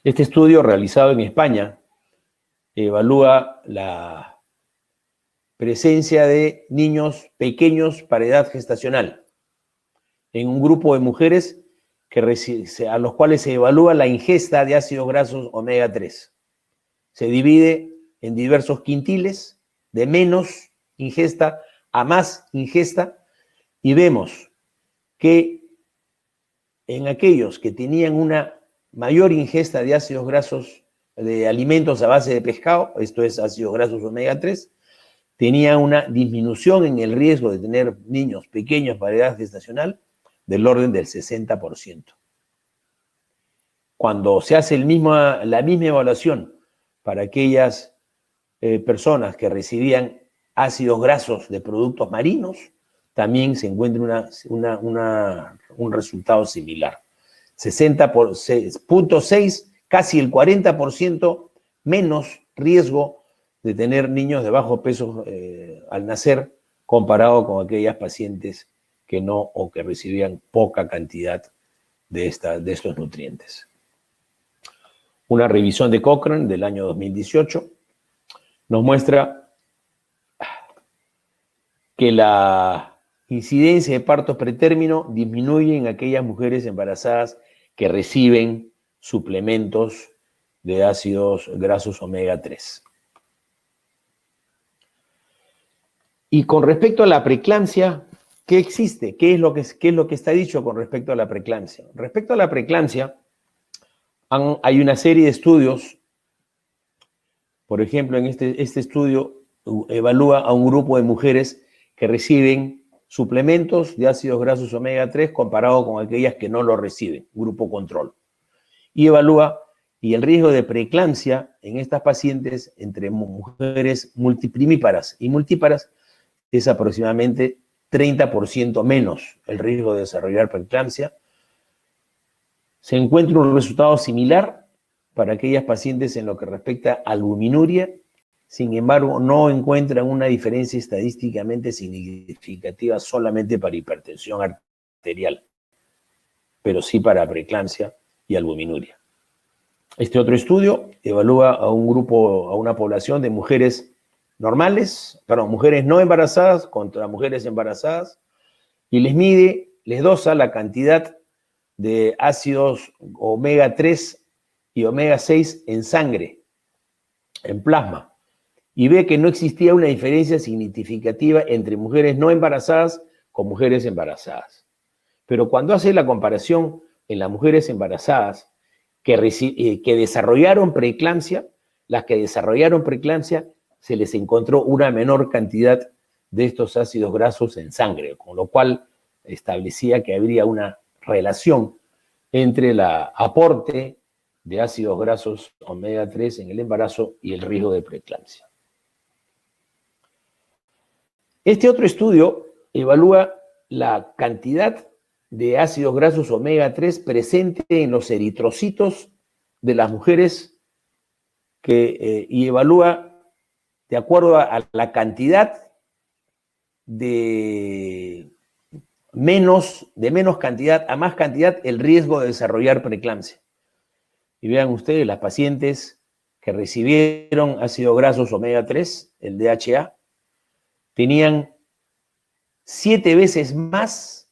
Este estudio realizado en España evalúa la presencia de niños pequeños para edad gestacional en un grupo de mujeres a los cuales se evalúa la ingesta de ácidos grasos omega 3. Se divide en diversos quintiles, de menos ingesta a más ingesta, y vemos que en aquellos que tenían una mayor ingesta de ácidos grasos de alimentos a base de pescado, esto es ácidos grasos omega 3, tenía una disminución en el riesgo de tener niños pequeños para edad gestacional del orden del 60%. Cuando se hace la misma evaluación para aquellas personas que recibían ácidos grasos de productos marinos, también se encuentra un resultado similar. 60.6, casi el 40% menos riesgo de tener niños de bajo peso al nacer comparado con aquellas pacientes que no o que recibían poca cantidad de estos nutrientes. Una revisión de Cochrane del año 2018 nos muestra que la incidencia de partos pretérmino disminuye en aquellas mujeres embarazadas que reciben suplementos de ácidos grasos omega 3. Y con respecto a la preeclampsia, ¿qué existe? ¿Qué es lo que está dicho con respecto a la preeclampsia? Respecto a la preeclampsia, hay una serie de estudios. Por ejemplo, en este estudio evalúa a un grupo de mujeres que reciben suplementos de ácidos grasos omega 3 comparado con aquellas que no lo reciben, grupo control. Y evalúa el riesgo de preeclampsia en estas pacientes entre mujeres multiprimíparas y multíparas es aproximadamente 30% menos el riesgo de desarrollar preeclampsia. Se encuentra un resultado similar para aquellas pacientes en lo que respecta a albuminuria. Sin embargo, no encuentran una diferencia estadísticamente significativa solamente para hipertensión arterial, pero sí para preeclampsia y albuminuria. Este otro estudio evalúa a una población de mujeres mujeres no embarazadas contra mujeres embarazadas, y les dosa la cantidad de ácidos omega 3 y omega 6 en sangre, en plasma, y ve que no existía una diferencia significativa entre mujeres no embarazadas con mujeres embarazadas. Pero cuando hace la comparación en las mujeres embarazadas que desarrollaron preeclampsia, las que desarrollaron preeclampsia se les encontró una menor cantidad de estos ácidos grasos en sangre, con lo cual establecía que habría una relación entre el aporte de ácidos grasos omega 3 en el embarazo y el riesgo de preeclampsia. Este otro estudio evalúa la cantidad de ácidos grasos omega 3 presente en los eritrocitos de las mujeres y evalúa de acuerdo a la cantidad de menos cantidad a más cantidad el riesgo de desarrollar preeclampsia. Y vean ustedes, las pacientes que recibieron ácidos grasos omega 3, el DHA, tenían 7 veces más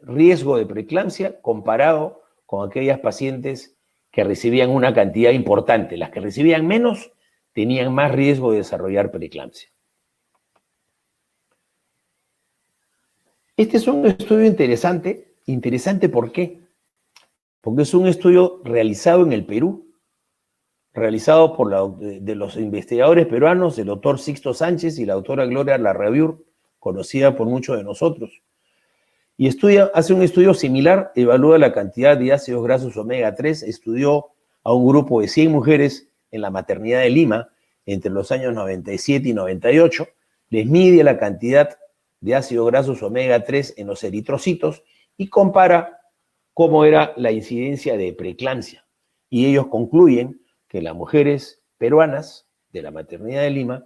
riesgo de preeclampsia comparado con aquellas pacientes que recibían una cantidad importante. Las que recibían menos tenían más riesgo de desarrollar preeclampsia. Este es un estudio interesante. ¿Interesante por qué? Porque es un estudio realizado en el Perú, realizado por de los investigadores peruanos, el doctor Sixto Sánchez y la doctora Gloria Larrabiur, conocida por muchos de nosotros. Y hace un estudio similar, evalúa la cantidad de ácidos grasos omega 3, estudió a un grupo de 100 mujeres en la maternidad de Lima entre los años 97 y 98, les mide la cantidad de ácidos grasos omega 3 en los eritrocitos y compara cómo era la incidencia de preeclampsia. Y ellos concluyen que las mujeres peruanas de la maternidad de Lima,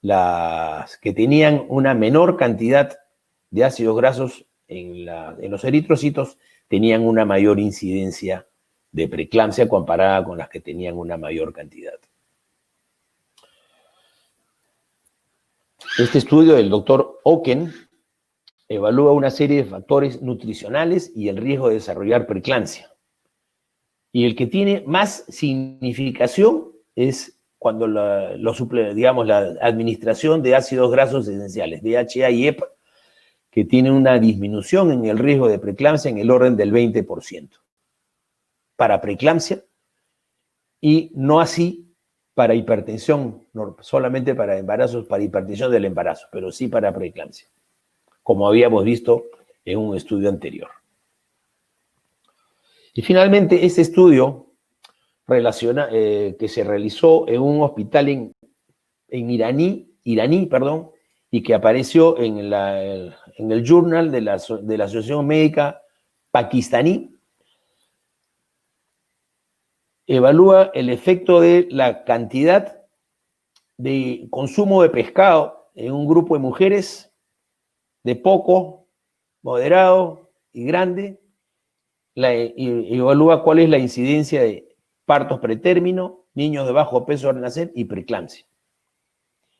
las que tenían una menor cantidad de ácidos grasos en los eritrocitos, tenían una mayor incidencia de preeclampsia comparada con las que tenían una mayor cantidad. Este estudio del doctor Oken evalúa una serie de factores nutricionales y el riesgo de desarrollar preeclampsia. Y el que tiene más significación es cuando la administración de ácidos grasos esenciales, DHA y EPA, que tiene una disminución en el riesgo de preeclampsia en el orden del 20%. Para preeclampsia y no así para hipertensión, no solamente para embarazos, para hipertensión del embarazo, pero sí para preeclampsia, como habíamos visto en un estudio anterior. Y finalmente, este estudio que se realizó en un hospital en iraní, y que apareció en el Journal de la Asociación Médica Pakistaní, evalúa el efecto de la cantidad de consumo de pescado en un grupo de mujeres de poco, moderado y grande, y evalúa cuál es la incidencia de partos pretérmino, niños de bajo peso al nacer y preeclampsia.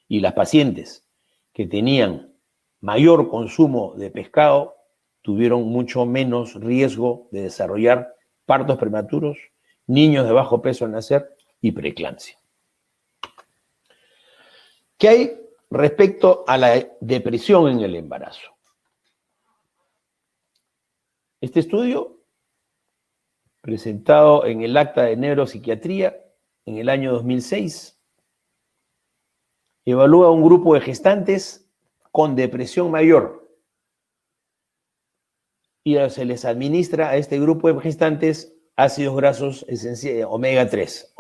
Y las pacientes que tenían mayor consumo de pescado tuvieron mucho menos riesgo de desarrollar partos prematuros, niños de bajo peso al nacer y preeclampsia. ¿Qué hay respecto a la depresión en el embarazo? Este estudio, presentado en el Acta de Neuropsiquiatría en el año 2006, evalúa a un grupo de gestantes con depresión mayor y se les administra a este grupo de gestantes ácidos grasos esenciales, omega 3,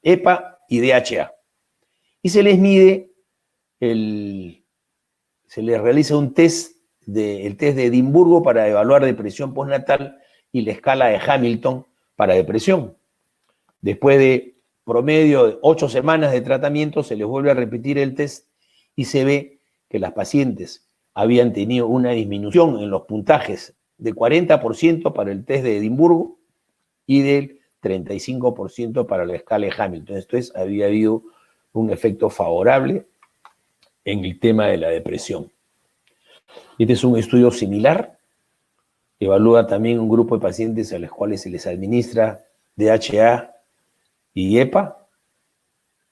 EPA y DHA. Y se les mide, se les realiza un test, el test de Edimburgo para evaluar depresión postnatal y la escala de Hamilton para depresión. Después de promedio de 8 semanas de tratamiento, se les vuelve a repetir el test y se ve que las pacientes habían tenido una disminución en los puntajes de 40% para el test de Edimburgo y del 35% para la escala de Hamilton. Esto es, había habido un efecto favorable en el tema de la depresión. Este es un estudio similar, evalúa también un grupo de pacientes a los cuales se les administra DHA y EPA,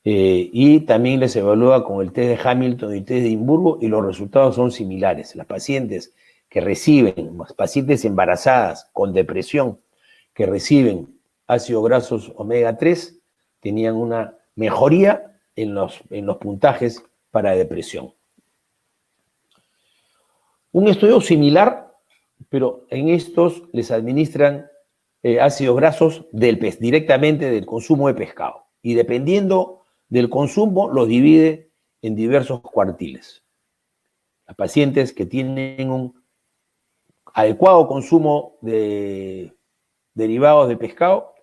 y también les evalúa con el test de Hamilton y el test de Edimburgo, y los resultados son similares. Las pacientes que reciben, las pacientes embarazadas con depresión, que reciben ácidos grasos omega 3, tenían una mejoría en los puntajes para depresión. Un estudio similar, pero en estos les administran ácidos grasos directamente del consumo de pescado. Y dependiendo del consumo, los divide en diversos cuartiles. Las pacientes que tienen un adecuado consumo de derivados de pescado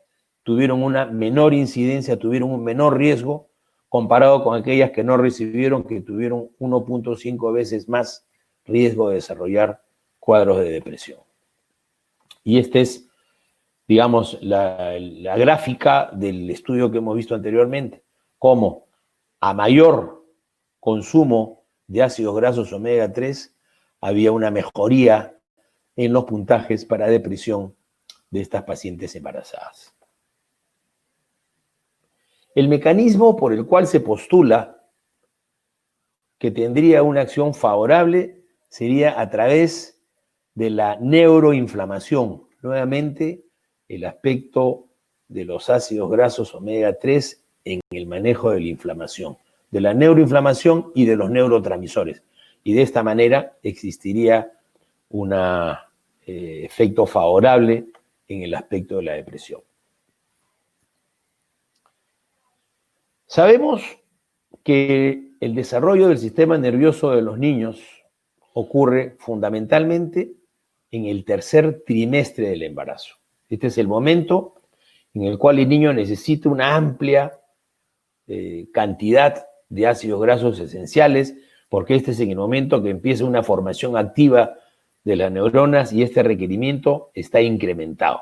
tuvieron una menor incidencia, tuvieron un menor riesgo comparado con aquellas que no recibieron, que tuvieron 1.5 veces más riesgo de desarrollar cuadros de depresión. Y esta es, digamos, la gráfica del estudio que hemos visto anteriormente, cómo a mayor consumo de ácidos grasos omega 3 había una mejoría en los puntajes para depresión de estas pacientes embarazadas. El mecanismo por el cual se postula que tendría una acción favorable sería a través de la neuroinflamación. Nuevamente, el aspecto de los ácidos grasos omega 3 en el manejo de la inflamación, de la neuroinflamación y de los neurotransmisores. Y de esta manera existiría un efecto favorable en el aspecto de la depresión. Sabemos que el desarrollo del sistema nervioso de los niños ocurre fundamentalmente en el tercer trimestre del embarazo. Este es el momento en el cual el niño necesita una amplia cantidad de ácidos grasos esenciales, porque este es en el momento que empieza una formación activa de las neuronas y este requerimiento está incrementado.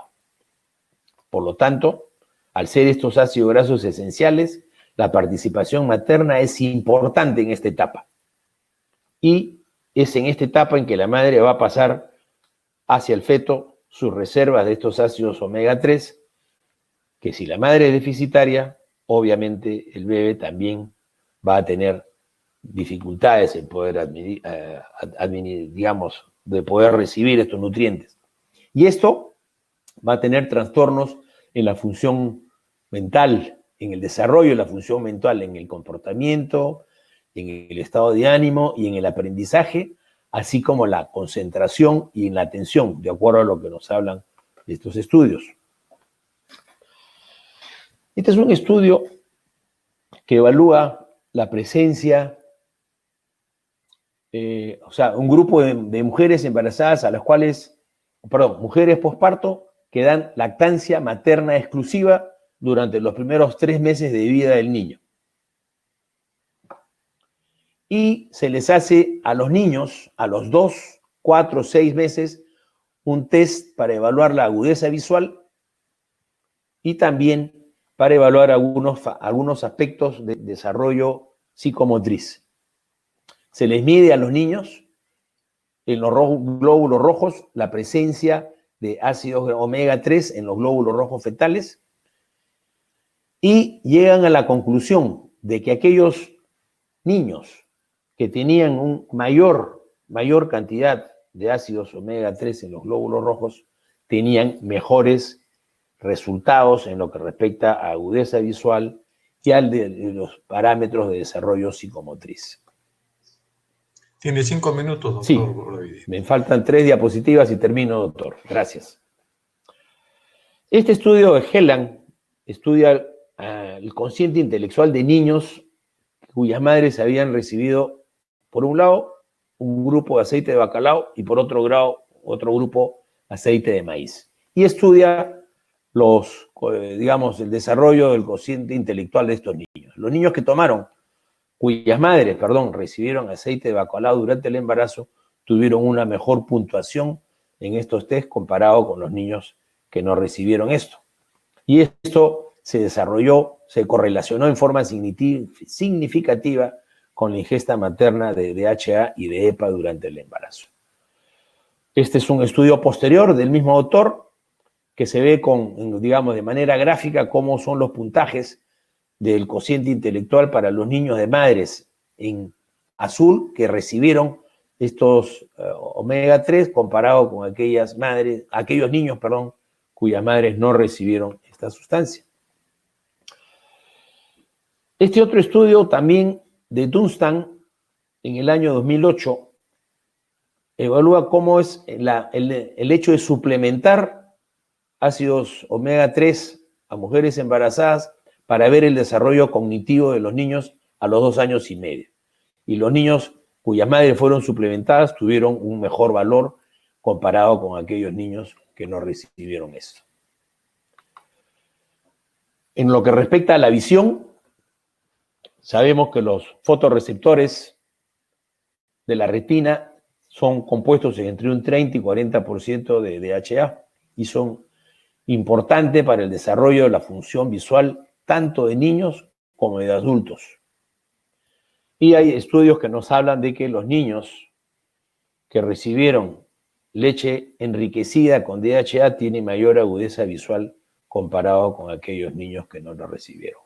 Por lo tanto, al ser estos ácidos grasos esenciales, la participación materna es importante en esta etapa. Y es en esta etapa en que la madre va a pasar hacia el feto sus reservas de estos ácidos omega 3, que si la madre es deficitaria, obviamente el bebé también va a tener dificultades en poder de poder recibir estos nutrientes. Y esto va a tener trastornos en la función mental, en el desarrollo de la función mental, en el comportamiento, en el estado de ánimo y en el aprendizaje, así como la concentración y en la atención, de acuerdo a lo que nos hablan estos estudios. Este es un estudio que evalúa la presencia, un grupo de mujeres embarazadas a las cuales, mujeres posparto que dan lactancia materna exclusiva durante los primeros 3 meses de vida del niño. y se les hace a los niños, a los 2, 4, 6 meses, un test para evaluar la agudeza visual y también para evaluar algunos aspectos de desarrollo psicomotriz. Se les mide a los niños en los glóbulos rojos la presencia de ácidos omega 3 en los glóbulos rojos fetales y llegan a la conclusión de que aquellos niños que tenían una mayor cantidad de ácidos omega 3 en los glóbulos rojos tenían mejores resultados en lo que respecta a agudeza visual y al de los parámetros de desarrollo psicomotriz. Tiene 5 minutos, doctor. Sí, Olavide. me faltan 3 diapositivas y termino, doctor. Gracias. Este estudio de Helland estudia el cociente intelectual de niños cuyas madres habían recibido, por un lado, un grupo de aceite de bacalao y por otro grupo aceite de maíz. Y estudia el desarrollo del cociente intelectual de estos niños. Los niños cuyas madres recibieron aceite de bacalao durante el embarazo, tuvieron una mejor puntuación en estos test comparado con los niños que no recibieron esto. Y esto se correlacionó en forma significativa con la ingesta materna de DHA y de EPA durante el embarazo. Este es un estudio posterior del mismo autor que se ve de manera gráfica cómo son los puntajes del cociente intelectual para los niños de madres en azul que recibieron estos omega 3 comparado con aquellos niños, cuyas madres no recibieron esta sustancia. Este otro estudio también de Dunstan en el año 2008 evalúa cómo es el hecho de suplementar ácidos omega 3 a mujeres embarazadas para ver el desarrollo cognitivo de los niños a los 2 años y medio. Y los niños cuyas madres fueron suplementadas tuvieron un mejor valor comparado con aquellos niños que no recibieron esto. En lo que respecta a la visión, sabemos que los fotorreceptores de la retina son compuestos entre un 30 y 40% de DHA y son importantes para el desarrollo de la función visual tanto de niños como de adultos. Y hay estudios que nos hablan de que los niños que recibieron leche enriquecida con DHA tienen mayor agudeza visual comparado con aquellos niños que no lo recibieron.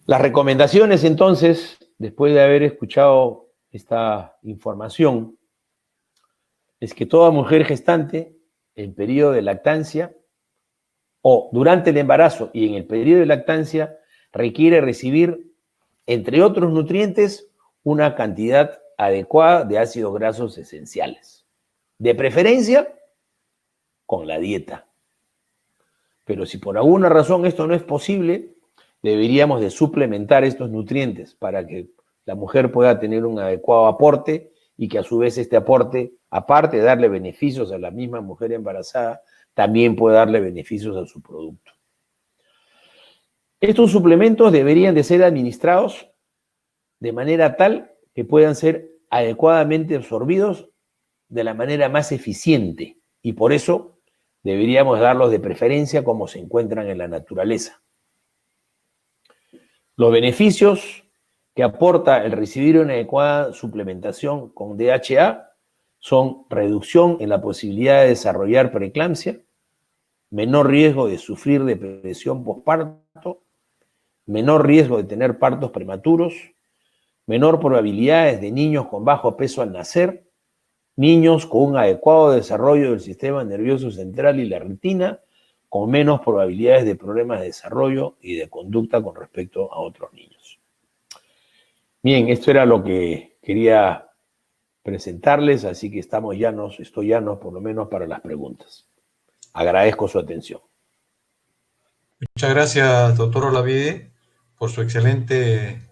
Las recomendaciones, entonces, después de haber escuchado esta información, es que toda mujer gestante en periodo de lactancia o durante el embarazo y en el periodo de lactancia requiere recibir, entre otros nutrientes, una cantidad adecuada de ácidos grasos esenciales. De preferencia, con la dieta. Pero si por alguna razón esto no es posible, deberíamos de suplementar estos nutrientes para que la mujer pueda tener un adecuado aporte y que a su vez este aporte, aparte de darle beneficios a la misma mujer embarazada, también puede darle beneficios a su producto. Estos suplementos deberían de ser administrados de manera tal que puedan ser adecuadamente absorbidos de la manera más eficiente y por eso deberíamos darlos de preferencia como se encuentran en la naturaleza. Los beneficios que aporta el recibir una adecuada suplementación con DHA son reducción en la posibilidad de desarrollar preeclampsia, menor riesgo de sufrir depresión postparto, menor riesgo de tener partos prematuros, menor probabilidades de niños con bajo peso al nacer, niños con un adecuado desarrollo del sistema nervioso central y la retina, con menos probabilidades de problemas de desarrollo y de conducta con respecto a otros niños. Bien, esto era lo que quería presentarles, así que estoy llanos por lo menos para las preguntas. Agradezco su atención. Muchas gracias, doctor Olavide, por su excelente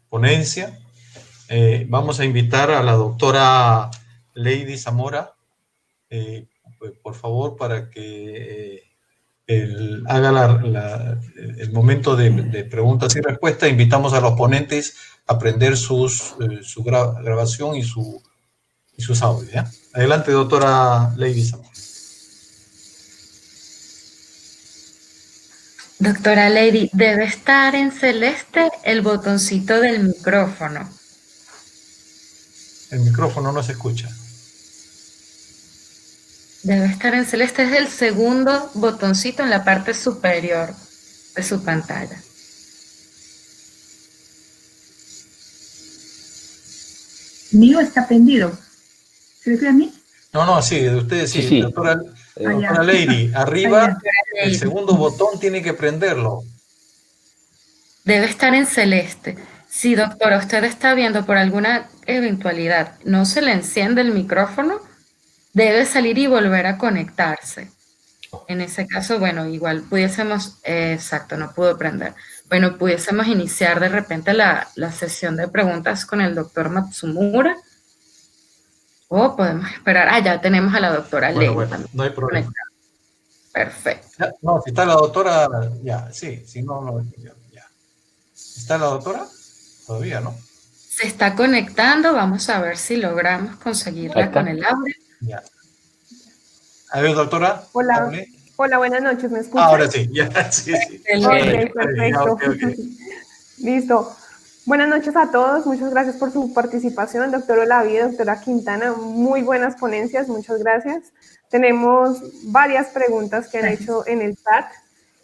ponencia. Vamos a invitar a la doctora Lady Zamora, por favor, para que haga el momento de preguntas y respuestas. Invitamos a los ponentes a prender su grabación y sus audios, ¿ya? Adelante, doctora Lady Zamora. Doctora Lady, debe estar en celeste el botoncito del micrófono. El micrófono no se escucha. Debe estar en celeste, es el segundo botoncito en la parte superior de su pantalla. Mío está prendido. ¿Se refiere a mí? No, sí, de ustedes sí. Sí. Doctora Lady, arriba el Lady. segundo botón tiene que prenderlo. Debe estar en celeste. Si, doctora, usted está viendo por alguna eventualidad, no se le enciende el micrófono, debe salir y volver a conectarse. En ese caso, bueno, igual pudiésemos, exacto, no pudo prender. Bueno, pudiésemos iniciar de repente la sesión de preguntas con el doctor Matsumura. O podemos esperar. Ya tenemos a la doctora Ley. Bueno, no hay problema. Perfecto. Ya, no, si está la doctora, ya, sí, si no, ya. ¿Está la doctora? Todavía, ¿no? Se está conectando, vamos a ver si logramos conseguirla con el audio. Ya. A ver, doctora. Hola. Hable. Hola, buenas noches, ¿me escuchan? Ahora sí, ya, sí. Ok, perfecto. Okay. Listo. Buenas noches a todos, muchas gracias por su participación, doctor Olavide, doctora Quintana, muy buenas ponencias, muchas gracias. Tenemos varias preguntas que han hecho en el chat,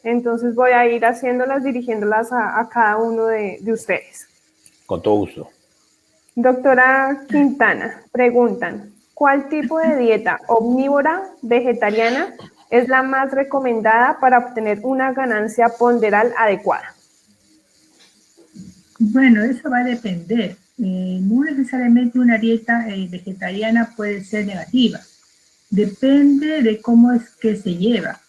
entonces voy a ir haciéndolas, dirigiéndolas a cada uno de ustedes. Con todo gusto. Doctora Quintana, preguntan, ¿cuál tipo de dieta omnívora vegetariana es la más recomendada para obtener una ganancia ponderal adecuada? Bueno, eso va a depender. No necesariamente una dieta vegetariana puede ser negativa. Depende de cómo es que se lleva.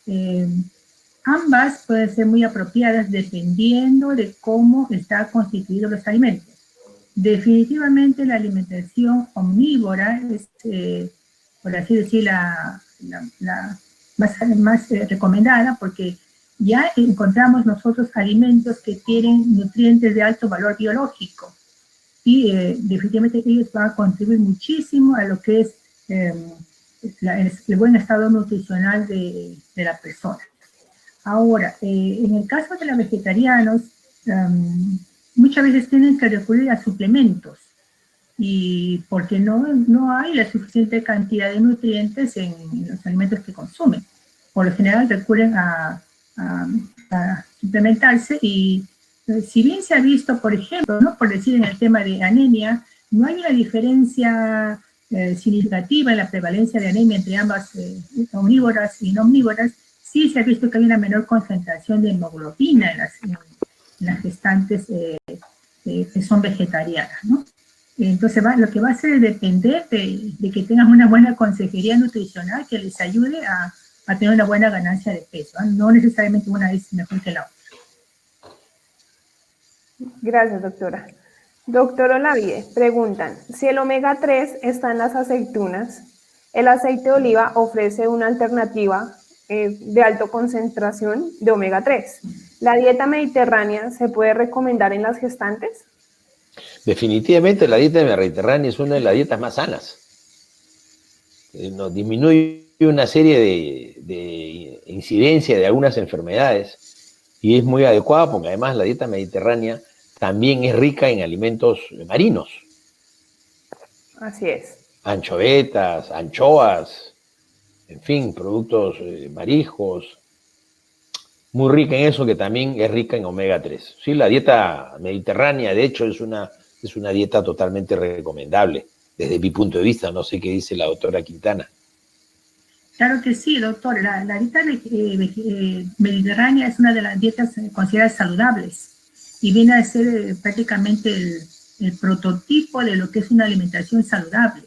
Ambas pueden ser muy apropiadas dependiendo de cómo están constituidos los alimentos. Definitivamente la alimentación omnívora es, por así decir, la más recomendada, porque ya encontramos nosotros alimentos que tienen nutrientes de alto valor biológico y definitivamente ellos van a contribuir muchísimo a lo que es el buen estado nutricional de la persona. Ahora, en el caso de los vegetarianos, muchas veces tienen que recurrir a suplementos y porque no hay la suficiente cantidad de nutrientes en los alimentos que consumen. Por lo general recurren a suplementarse y si bien se ha visto, por ejemplo, ¿no? Por decir en el tema de anemia, no hay una diferencia significativa en la prevalencia de anemia entre ambas omnívoras y no omnívoras. Sí se ha visto que hay una menor concentración de hemoglobina en las gestantes que son vegetarianas, ¿no? Entonces lo que va a hacer es depender de que tengan una buena consejería nutricional que les ayude a tener una buena ganancia de peso, ¿eh? No necesariamente una es mejor que la otra. Gracias, doctora. Doctor Olavide, preguntan, si el omega 3 está en las aceitunas, el aceite de oliva ofrece una alternativa de alta concentración de omega 3. ¿La dieta mediterránea se puede recomendar en las gestantes? Definitivamente la dieta mediterránea es una de las dietas más sanas. Nos disminuye una serie de incidencia de algunas enfermedades y es muy adecuada porque además la dieta mediterránea también es rica en alimentos marinos. Así es. Anchovetas, anchoas, en fin, productos mariscos. Muy rica en eso, que también es rica en omega 3. Sí, la dieta mediterránea, de hecho, es una dieta totalmente recomendable, desde mi punto de vista. No sé qué dice la doctora Quintana. Claro que sí, doctor. La dieta mediterránea es una de las dietas consideradas saludables y viene a ser prácticamente el prototipo de lo que es una alimentación saludable.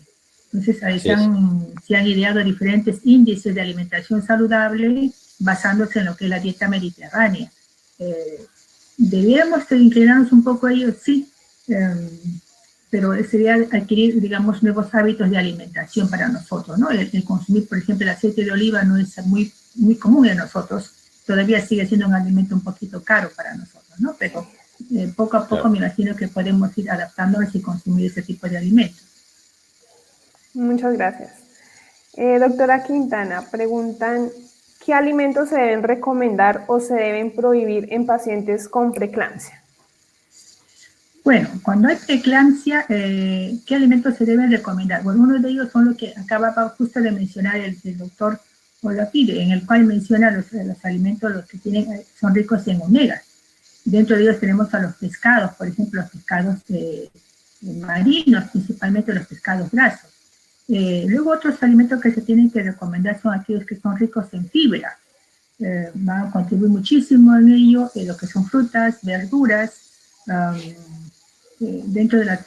Entonces, ahí se han ideado diferentes índices de alimentación saludable basándose en lo que es la dieta mediterránea. ¿Debiéramos inclinarnos un poco a ello? Sí, pero sería adquirir, digamos, nuevos hábitos de alimentación para nosotros, ¿no? El consumir, por ejemplo, el aceite de oliva no es muy común en nosotros, todavía sigue siendo un alimento un poquito caro para nosotros, ¿no? Pero poco a poco me imagino que podemos ir adaptándonos y consumir ese tipo de alimentos. Muchas gracias. Doctora Quintana, preguntan, ¿qué alimentos se deben recomendar o se deben prohibir en pacientes con preeclampsia? Bueno, cuando hay preeclampsia, ¿qué alimentos se deben recomendar? Bueno, uno de ellos son los que acababa justo de mencionar el doctor Olapide, en el cual menciona los alimentos los que son ricos en omega. Dentro de ellos tenemos a los pescados, por ejemplo, los pescados marinos, principalmente los pescados grasos. Luego otros alimentos que se tienen que recomendar son aquellos que son ricos en fibra. Van a contribuir muchísimo en ello, lo que son frutas, verduras. Dentro de las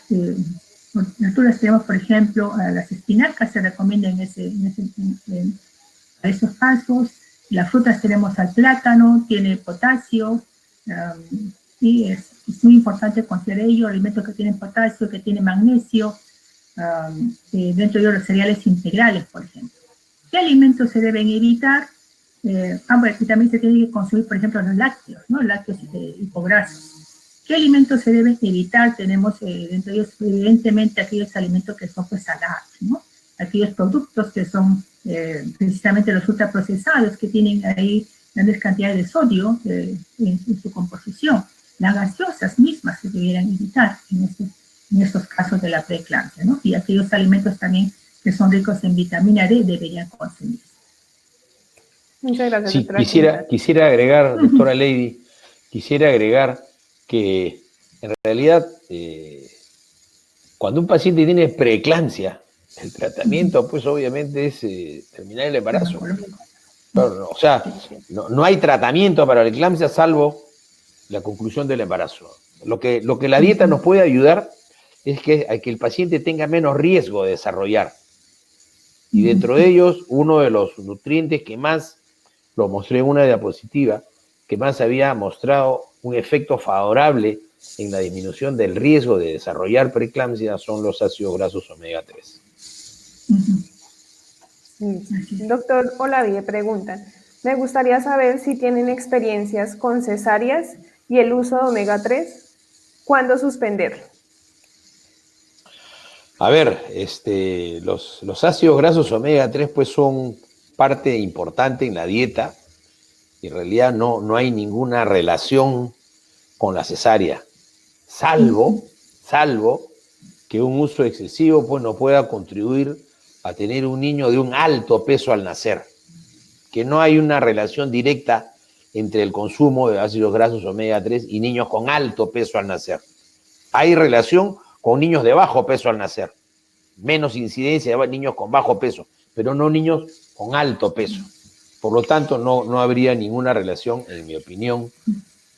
verduras tenemos, por ejemplo, las espinacas se recomiendan en esos casos. Las frutas tenemos al plátano, tiene potasio, y es muy importante considerar ello, alimentos que tienen potasio, que tienen magnesio, dentro de ellos los cereales integrales, por ejemplo. ¿Qué alimentos se deben evitar? Bueno, y también se tiene que consumir, por ejemplo, los lácteos, ¿no? Lácteos hipograsos. ¿Qué alimentos se deben evitar? Tenemos dentro de ellos, evidentemente, aquellos alimentos que son pues salados, ¿no? Aquellos productos que son precisamente los ultraprocesados, que tienen ahí grandes cantidades de sodio en su composición. Las gaseosas mismas se debieran evitar en estos casos de la preeclampsia, ¿no? Y aquellos alimentos también que son ricos en vitamina D deberían consumirse. Muchas gracias, sí, doctora. Quisiera agregar, doctora Lady, que en realidad cuando un paciente tiene preeclampsia, el tratamiento pues obviamente es terminar el embarazo. Pero, o sea, no hay tratamiento para la eclampsia salvo la conclusión del embarazo. Lo que la dieta nos puede ayudar es a que el paciente tenga menos riesgo de desarrollar. Y dentro de ellos, uno de los nutrientes que más, lo mostré en una diapositiva, que más había mostrado un efecto favorable en la disminución del riesgo de desarrollar preeclampsia son los ácidos grasos omega 3. Doctor Olavide pregunta, me gustaría saber si tienen experiencias con cesáreas y el uso de omega 3, ¿cuándo suspenderlo? A ver, los ácidos grasos omega 3 pues son parte importante en la dieta. En realidad no hay ninguna relación con la cesárea, salvo que un uso excesivo pues no pueda contribuir a tener un niño de un alto peso al nacer, que no hay una relación directa entre el consumo de ácidos grasos omega 3 y niños con alto peso al nacer. Hay relación con niños de bajo peso al nacer, menos incidencia de niños con bajo peso, pero no niños con alto peso. Por lo tanto, no habría ninguna relación, en mi opinión,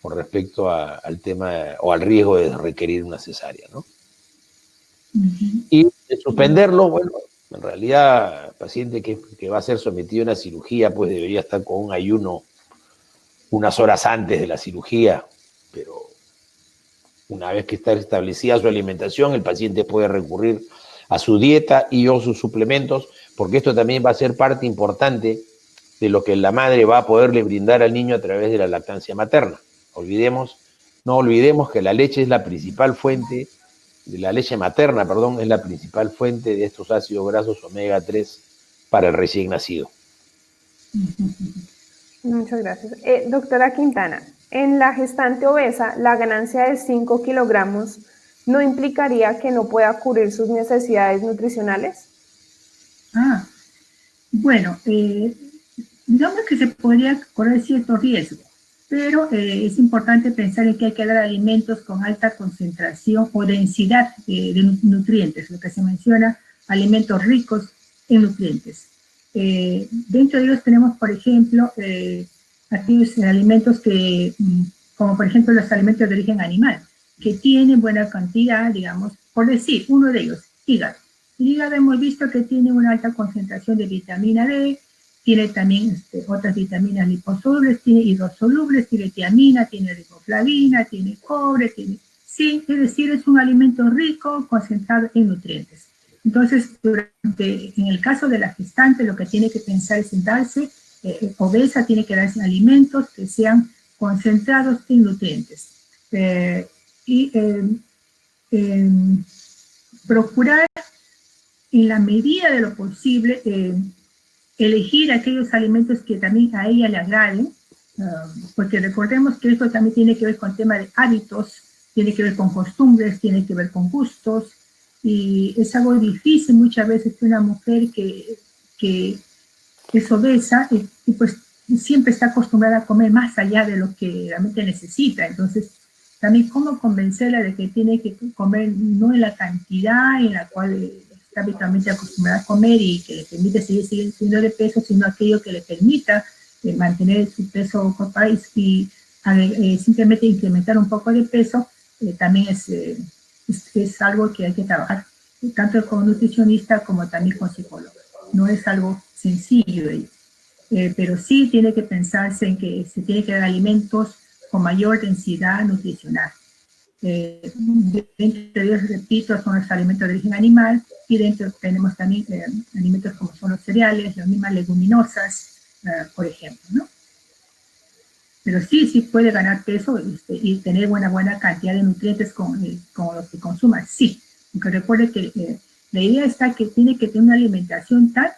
con respecto al tema o al riesgo de requerir una cesárea, ¿no? Y de suspenderlo, bueno, en realidad, el paciente que va a ser sometido a una cirugía, pues debería estar con un ayuno unas horas antes de la cirugía, pero una vez que está establecida su alimentación, el paciente puede recurrir a su dieta y o sus suplementos, porque esto también va a ser parte importante de lo que la madre va a poderle brindar al niño a través de la lactancia materna. No olvidemos que la leche es la principal fuente, la leche materna, perdón, es la principal fuente de estos ácidos grasos omega 3 para el recién nacido. Muchas gracias. Doctora Quintana, en la gestante obesa, la ganancia de 5 kilogramos ¿no implicaría que no pueda cubrir sus necesidades nutricionales? Bueno, digamos que se podría correr cierto riesgo, pero es importante pensar en que hay que dar alimentos con alta concentración o densidad de nutrientes, lo que se menciona, alimentos ricos en nutrientes. Dentro de ellos tenemos, por ejemplo, aquellos alimentos que, como por ejemplo los alimentos de origen animal, que tienen buena cantidad, digamos, por decir, uno de ellos, hígado. El hígado hemos visto que tiene una alta concentración de vitamina D, tiene también otras vitaminas liposolubles, tiene hidrosolubles, tiene tiamina, tiene riboflavina, tiene cobre, sí, es decir, es un alimento rico, concentrado en nutrientes. Entonces, en el caso de la gestante, lo que tiene que pensar es en darse obesa tiene que darse alimentos que sean concentrados en nutrientes. Procurar, en la medida de lo posible, elegir aquellos alimentos que también a ella le agraden, porque recordemos que esto también tiene que ver con el tema de hábitos, tiene que ver con costumbres, tiene que ver con gustos, y es algo difícil muchas veces que una mujer que es obesa y pues siempre está acostumbrada a comer más allá de lo que realmente necesita. Entonces, también cómo convencerla de que tiene que comer no en la cantidad en la cual está habitualmente acostumbrada a comer y que le permite seguir subiendo de peso, sino aquello que le permita mantener su peso corporal y simplemente incrementar un poco de peso, también es algo que hay que trabajar, tanto con nutricionista como también con psicólogo. No es algo sencillo, pero sí tiene que pensarse en que se tiene que dar alimentos con mayor densidad nutricional. Dentro de ellos, repito, son los alimentos de origen animal, y dentro tenemos también alimentos como son los cereales, las mismas leguminosas, por ejemplo, ¿no? Pero sí puede ganar peso y tener buena cantidad de nutrientes con los que consuma, sí. Aunque recuerde que la idea está que tiene que tener una alimentación tal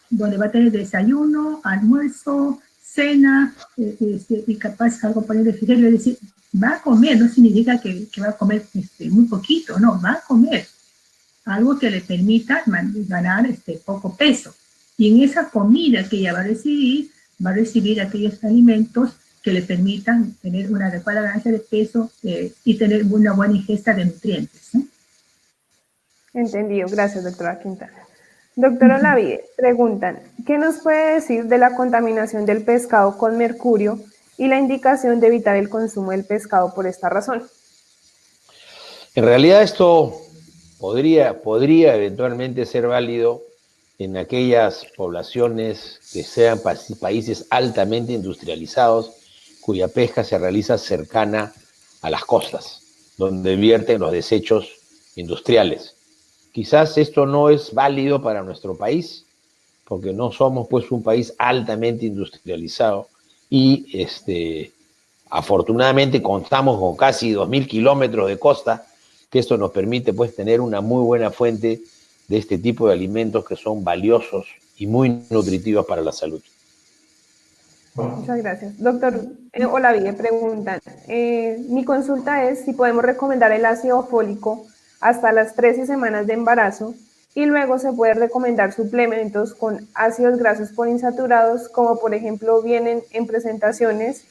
donde va a tener desayuno, almuerzo, cena, y capaz algo por el refrigerio, es decir, va a comer, no significa que va a comer muy poquito, no, va a comer algo que le permita ganar poco peso. Y en esa comida que ella va a recibir aquellos alimentos que le permitan tener una adecuada ganancia de peso y tener una buena ingesta de nutrientes, ¿no? Entendido, gracias, doctora Quintana. Doctora Olavide, preguntan, ¿qué nos puede decir de la contaminación del pescado con mercurio y la indicación de evitar el consumo del pescado por esta razón? En realidad esto podría eventualmente ser válido en aquellas poblaciones que sean países altamente industrializados, cuya pesca se realiza cercana a las costas, donde vierten los desechos industriales. Quizás esto no es válido para nuestro país, porque no somos pues un país altamente industrializado y afortunadamente contamos con casi 2.000 kilómetros de costa, que esto nos permite pues tener una muy buena fuente de este tipo de alimentos que son valiosos y muy nutritivos para la salud. Muchas gracias. Doctor Olavide, preguntan, mi consulta es si podemos recomendar el ácido fólico hasta las 13 semanas de embarazo y luego se puede recomendar suplementos con ácidos grasos poliinsaturados, como por ejemplo vienen en presentaciones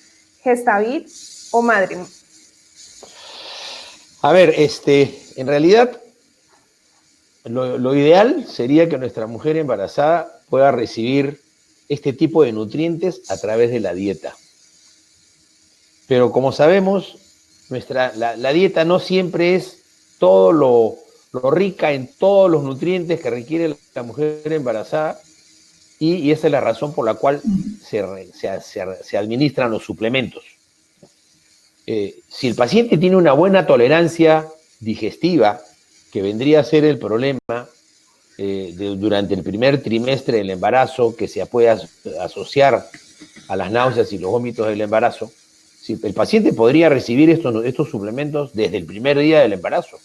Gestavit o Madrim. A ver, en realidad lo ideal sería que nuestra mujer embarazada pueda recibir este tipo de nutrientes a través de la dieta. Pero como sabemos, la dieta no siempre es todo lo rica en todos los nutrientes que requiere la mujer embarazada, y esa es la razón por la cual se administran los suplementos. Si el paciente tiene una buena tolerancia digestiva, que vendría a ser el problema durante el primer trimestre del embarazo, que se puede asociar a las náuseas y los vómitos del embarazo, el paciente podría recibir estos suplementos desde el primer día del embarazo.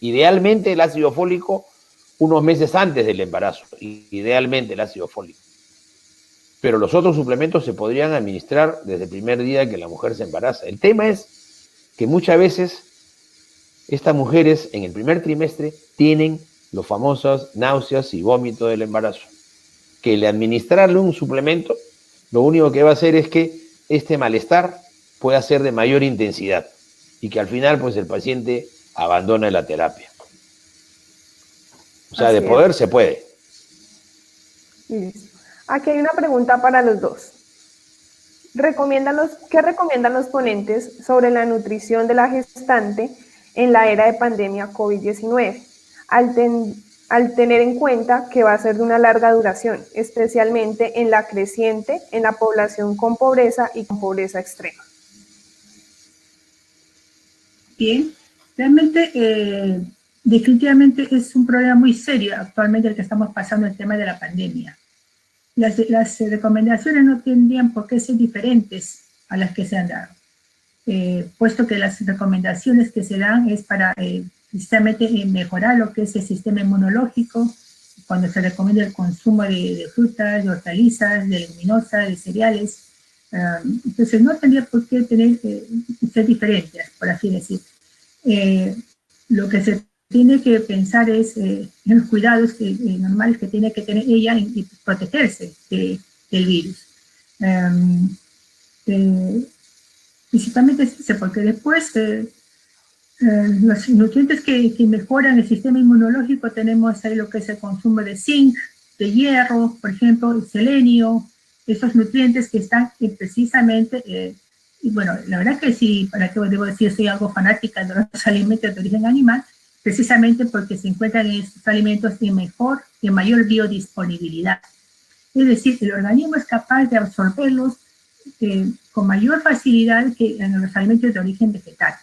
Idealmente el ácido fólico unos meses antes del embarazo, idealmente el ácido fólico. Pero los otros suplementos se podrían administrar desde el primer día que la mujer se embaraza. El tema es que muchas veces estas mujeres en el primer trimestre tienen los famosos náuseas y vómitos del embarazo, que el administrarle un suplemento lo único que va a hacer es que este malestar pueda ser de mayor intensidad y que al final pues el paciente abandona la terapia. O sea, de poder se puede. Listo. Aquí hay una pregunta para los dos. ¿Qué recomiendan los ponentes sobre la nutrición de la gestante en la era de pandemia COVID-19, al tener en cuenta que va a ser de una larga duración, especialmente en la creciente, en la población con pobreza y con pobreza extrema? Bien, realmente, definitivamente es un problema muy serio actualmente el que estamos pasando, el tema de la pandemia. las recomendaciones no tendrían por qué ser diferentes a las que se han dado, puesto que las recomendaciones que se dan es para precisamente mejorar lo que es el sistema inmunológico, cuando se recomienda el consumo de frutas, de hortalizas, de leguminosas, de cereales. Entonces no tendría por qué ser diferentes, por así decir. Lo que se tiene que pensar es en los cuidados normales que tiene que tener ella y protegerse del virus. Principalmente es eso, porque después los nutrientes que mejoran el sistema inmunológico, tenemos ahí lo que es el consumo de zinc, de hierro, por ejemplo, el selenio, esos nutrientes que están precisamente, y bueno, la verdad que sí, para qué debo decir, soy algo fanática de los alimentos de origen animal, precisamente porque se encuentran en estos alimentos de mayor biodisponibilidad. Es decir, el organismo es capaz de absorberlos con mayor facilidad que en los alimentos de origen vegetal.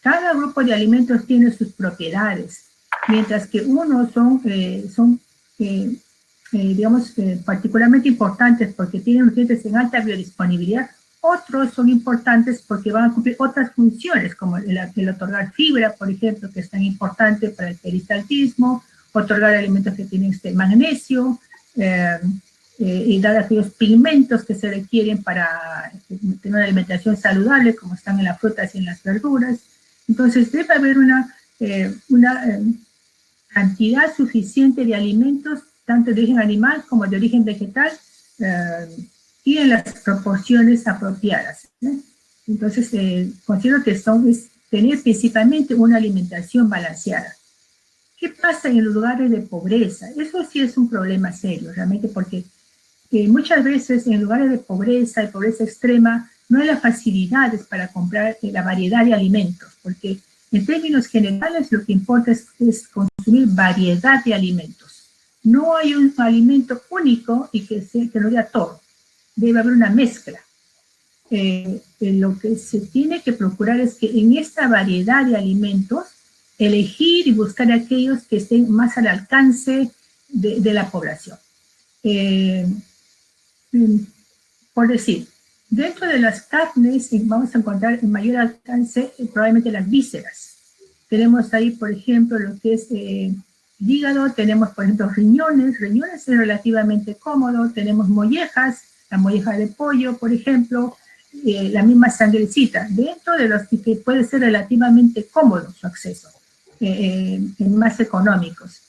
Cada grupo de alimentos tiene sus propiedades, mientras que unos son particularmente importantes porque tienen nutrientes en alta biodisponibilidad, otros son importantes porque van a cumplir otras funciones, como el otorgar fibra, por ejemplo, que es tan importante para el peristaltismo, otorgar alimentos que tienen magnesio, y dar aquellos pigmentos que se requieren para tener una alimentación saludable, como están en las frutas y en las verduras. Entonces debe haber una cantidad suficiente de alimentos, tanto de origen animal como de origen vegetal, y en las proporciones apropiadas. Entonces, considero que es tener principalmente una alimentación balanceada. ¿Qué pasa en los lugares de pobreza? Eso sí es un problema serio, realmente, porque muchas veces en lugares de pobreza y pobreza extrema no hay las facilidades para comprar la variedad de alimentos, porque en términos generales lo que importa es consumir variedad de alimentos. No hay un alimento único y que lo dé todo. Debe haber una mezcla. Lo que se tiene que procurar es que en esta variedad de alimentos elegir y buscar aquellos que estén más al alcance de la población. Por decir, dentro de las carnes vamos a encontrar en mayor alcance probablemente las vísceras. Tenemos ahí, por ejemplo, lo que es el hígado, tenemos, por ejemplo, riñones es relativamente cómodo, tenemos mollejas, la molleja de pollo, por ejemplo, la misma sangrecita, dentro de los que puede ser relativamente cómodo su acceso, más económicos.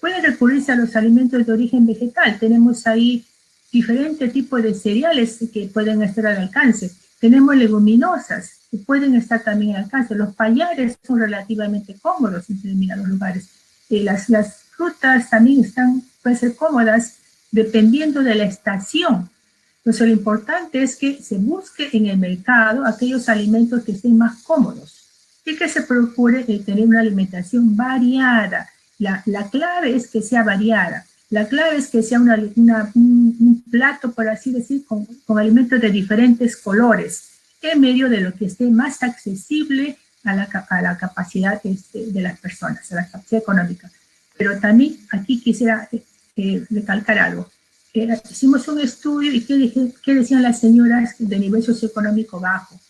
Puede recurrirse a los alimentos de origen vegetal, tenemos ahí diferentes tipos de cereales que pueden estar al alcance, tenemos leguminosas que pueden estar también al alcance, los pallares son relativamente cómodos en determinados lugares, las frutas también pueden ser cómodas dependiendo de la estación. Entonces, lo importante es que se busque en el mercado aquellos alimentos que estén más cómodos y que se procure tener una alimentación variada. La clave es que sea variada. La clave es que sea un plato, por así decir, con alimentos de diferentes colores, en medio de lo que esté más accesible a la capacidad de las personas, a la capacidad económica. Pero también aquí quisiera recalcar algo. Hicimos un estudio y ¿qué decían las señoras de nivel socioeconómico bajo?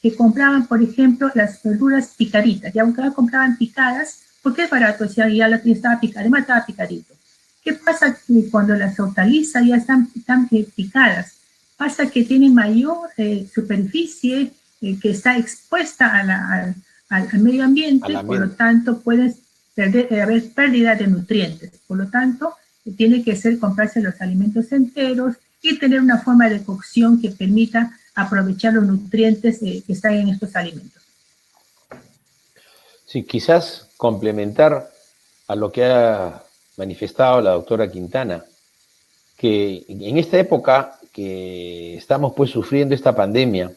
Que compraban, por ejemplo, las verduras picaditas, y aunque las compraban picadas, porque es barato, si ya la estaba picada, además estaba picadito. ¿Qué pasa cuando las hortalizas ya están picadas? Pasa que tienen mayor superficie que está expuesta al medio ambiente, por lo tanto puede haber pérdida de nutrientes. Por lo tanto, tiene que comprarse los alimentos enteros y tener una forma de cocción que permita aprovechar los nutrientes que están en estos alimentos. Sí, quizás complementar a lo que ha manifestado la doctora Quintana, que en esta época que estamos pues sufriendo esta pandemia,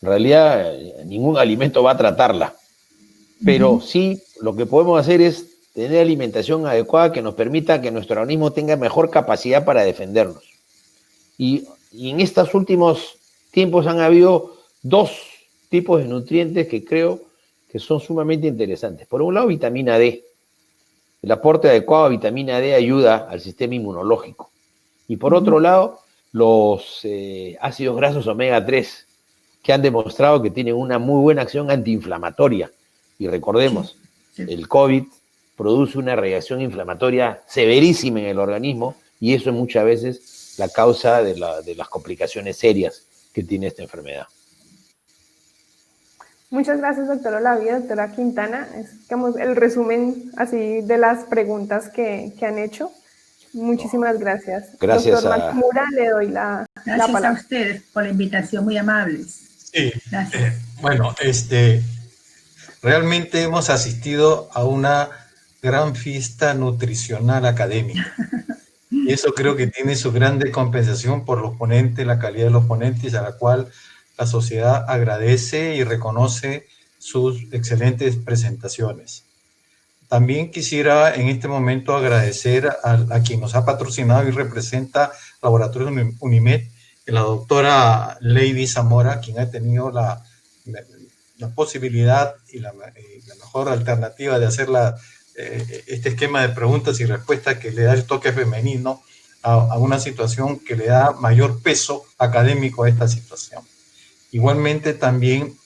en realidad ningún alimento va a tratarla, pero sí lo que podemos hacer es tener alimentación adecuada que nos permita que nuestro organismo tenga mejor capacidad para defendernos. Y en estos últimos tiempos han habido dos tipos de nutrientes que creo que son sumamente interesantes. Por un lado, vitamina D. El aporte adecuado de vitamina D ayuda al sistema inmunológico. Y por otro lado, los ácidos grasos omega 3, que han demostrado que tienen una muy buena acción antiinflamatoria. Y recordemos, el COVID produce una reacción inflamatoria severísima en el organismo y eso es muchas veces la causa de las complicaciones serias que tiene esta enfermedad. Muchas gracias, doctor Olavide, doctora Quintana. Es digamos, el resumen así de las preguntas que han hecho. Muchísimas gracias. Gracias doctor Matsumura, le doy la palabra. A ustedes por la invitación, muy amables. Sí, Gracias. bueno, realmente hemos asistido a una gran fiesta nutricional académica. Y eso creo que tiene su grande compensación por los ponentes, la calidad de los ponentes, a la cual la sociedad agradece y reconoce sus excelentes presentaciones. También quisiera en este momento agradecer a quien nos ha patrocinado y representa Laboratorios Unimed, la doctora Lady Zamora, quien ha tenido la posibilidad y la mejor alternativa de hacer este esquema de preguntas y respuestas que le da el toque femenino a una situación que le da mayor peso académico a esta situación. Igualmente también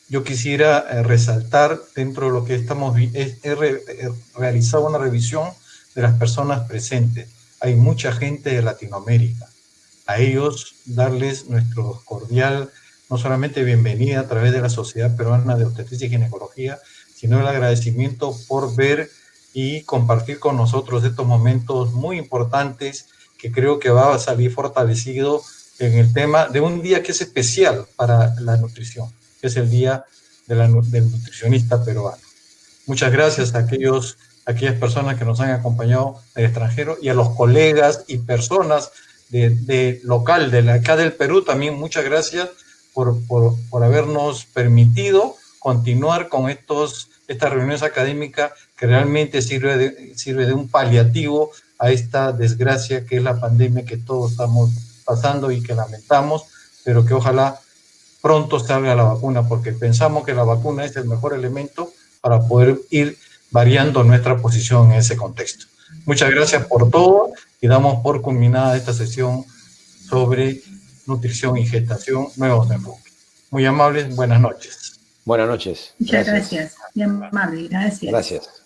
yo quisiera resaltar dentro de lo que he realizado una revisión de las personas presentes. Hay mucha gente de Latinoamérica. A ellos darles nuestro cordial, no solamente bienvenida a través de la Sociedad Peruana de Obstetricia y Ginecología, sino el agradecimiento por ver y compartir con nosotros estos momentos muy importantes que creo que va a salir fortalecido en el tema de un día que es especial para la nutrición, que es el Día del Nutricionista Peruano. Muchas gracias a aquellas personas que nos han acompañado del extranjero y a los colegas y personas de local, acá del Perú, también muchas gracias por habernos permitido continuar con estas reuniones académicas que realmente sirve de un paliativo a esta desgracia que es la pandemia que todos estamos pasando y que lamentamos, pero que ojalá pronto salga la vacuna, porque pensamos que la vacuna es el mejor elemento para poder ir variando nuestra posición en ese contexto. Muchas gracias por todo y damos por culminada esta sesión sobre nutrición y gestación, nuevos enfoques. Muy amables, buenas noches. Buenas noches. Muchas gracias. Muy amable, gracias. Gracias.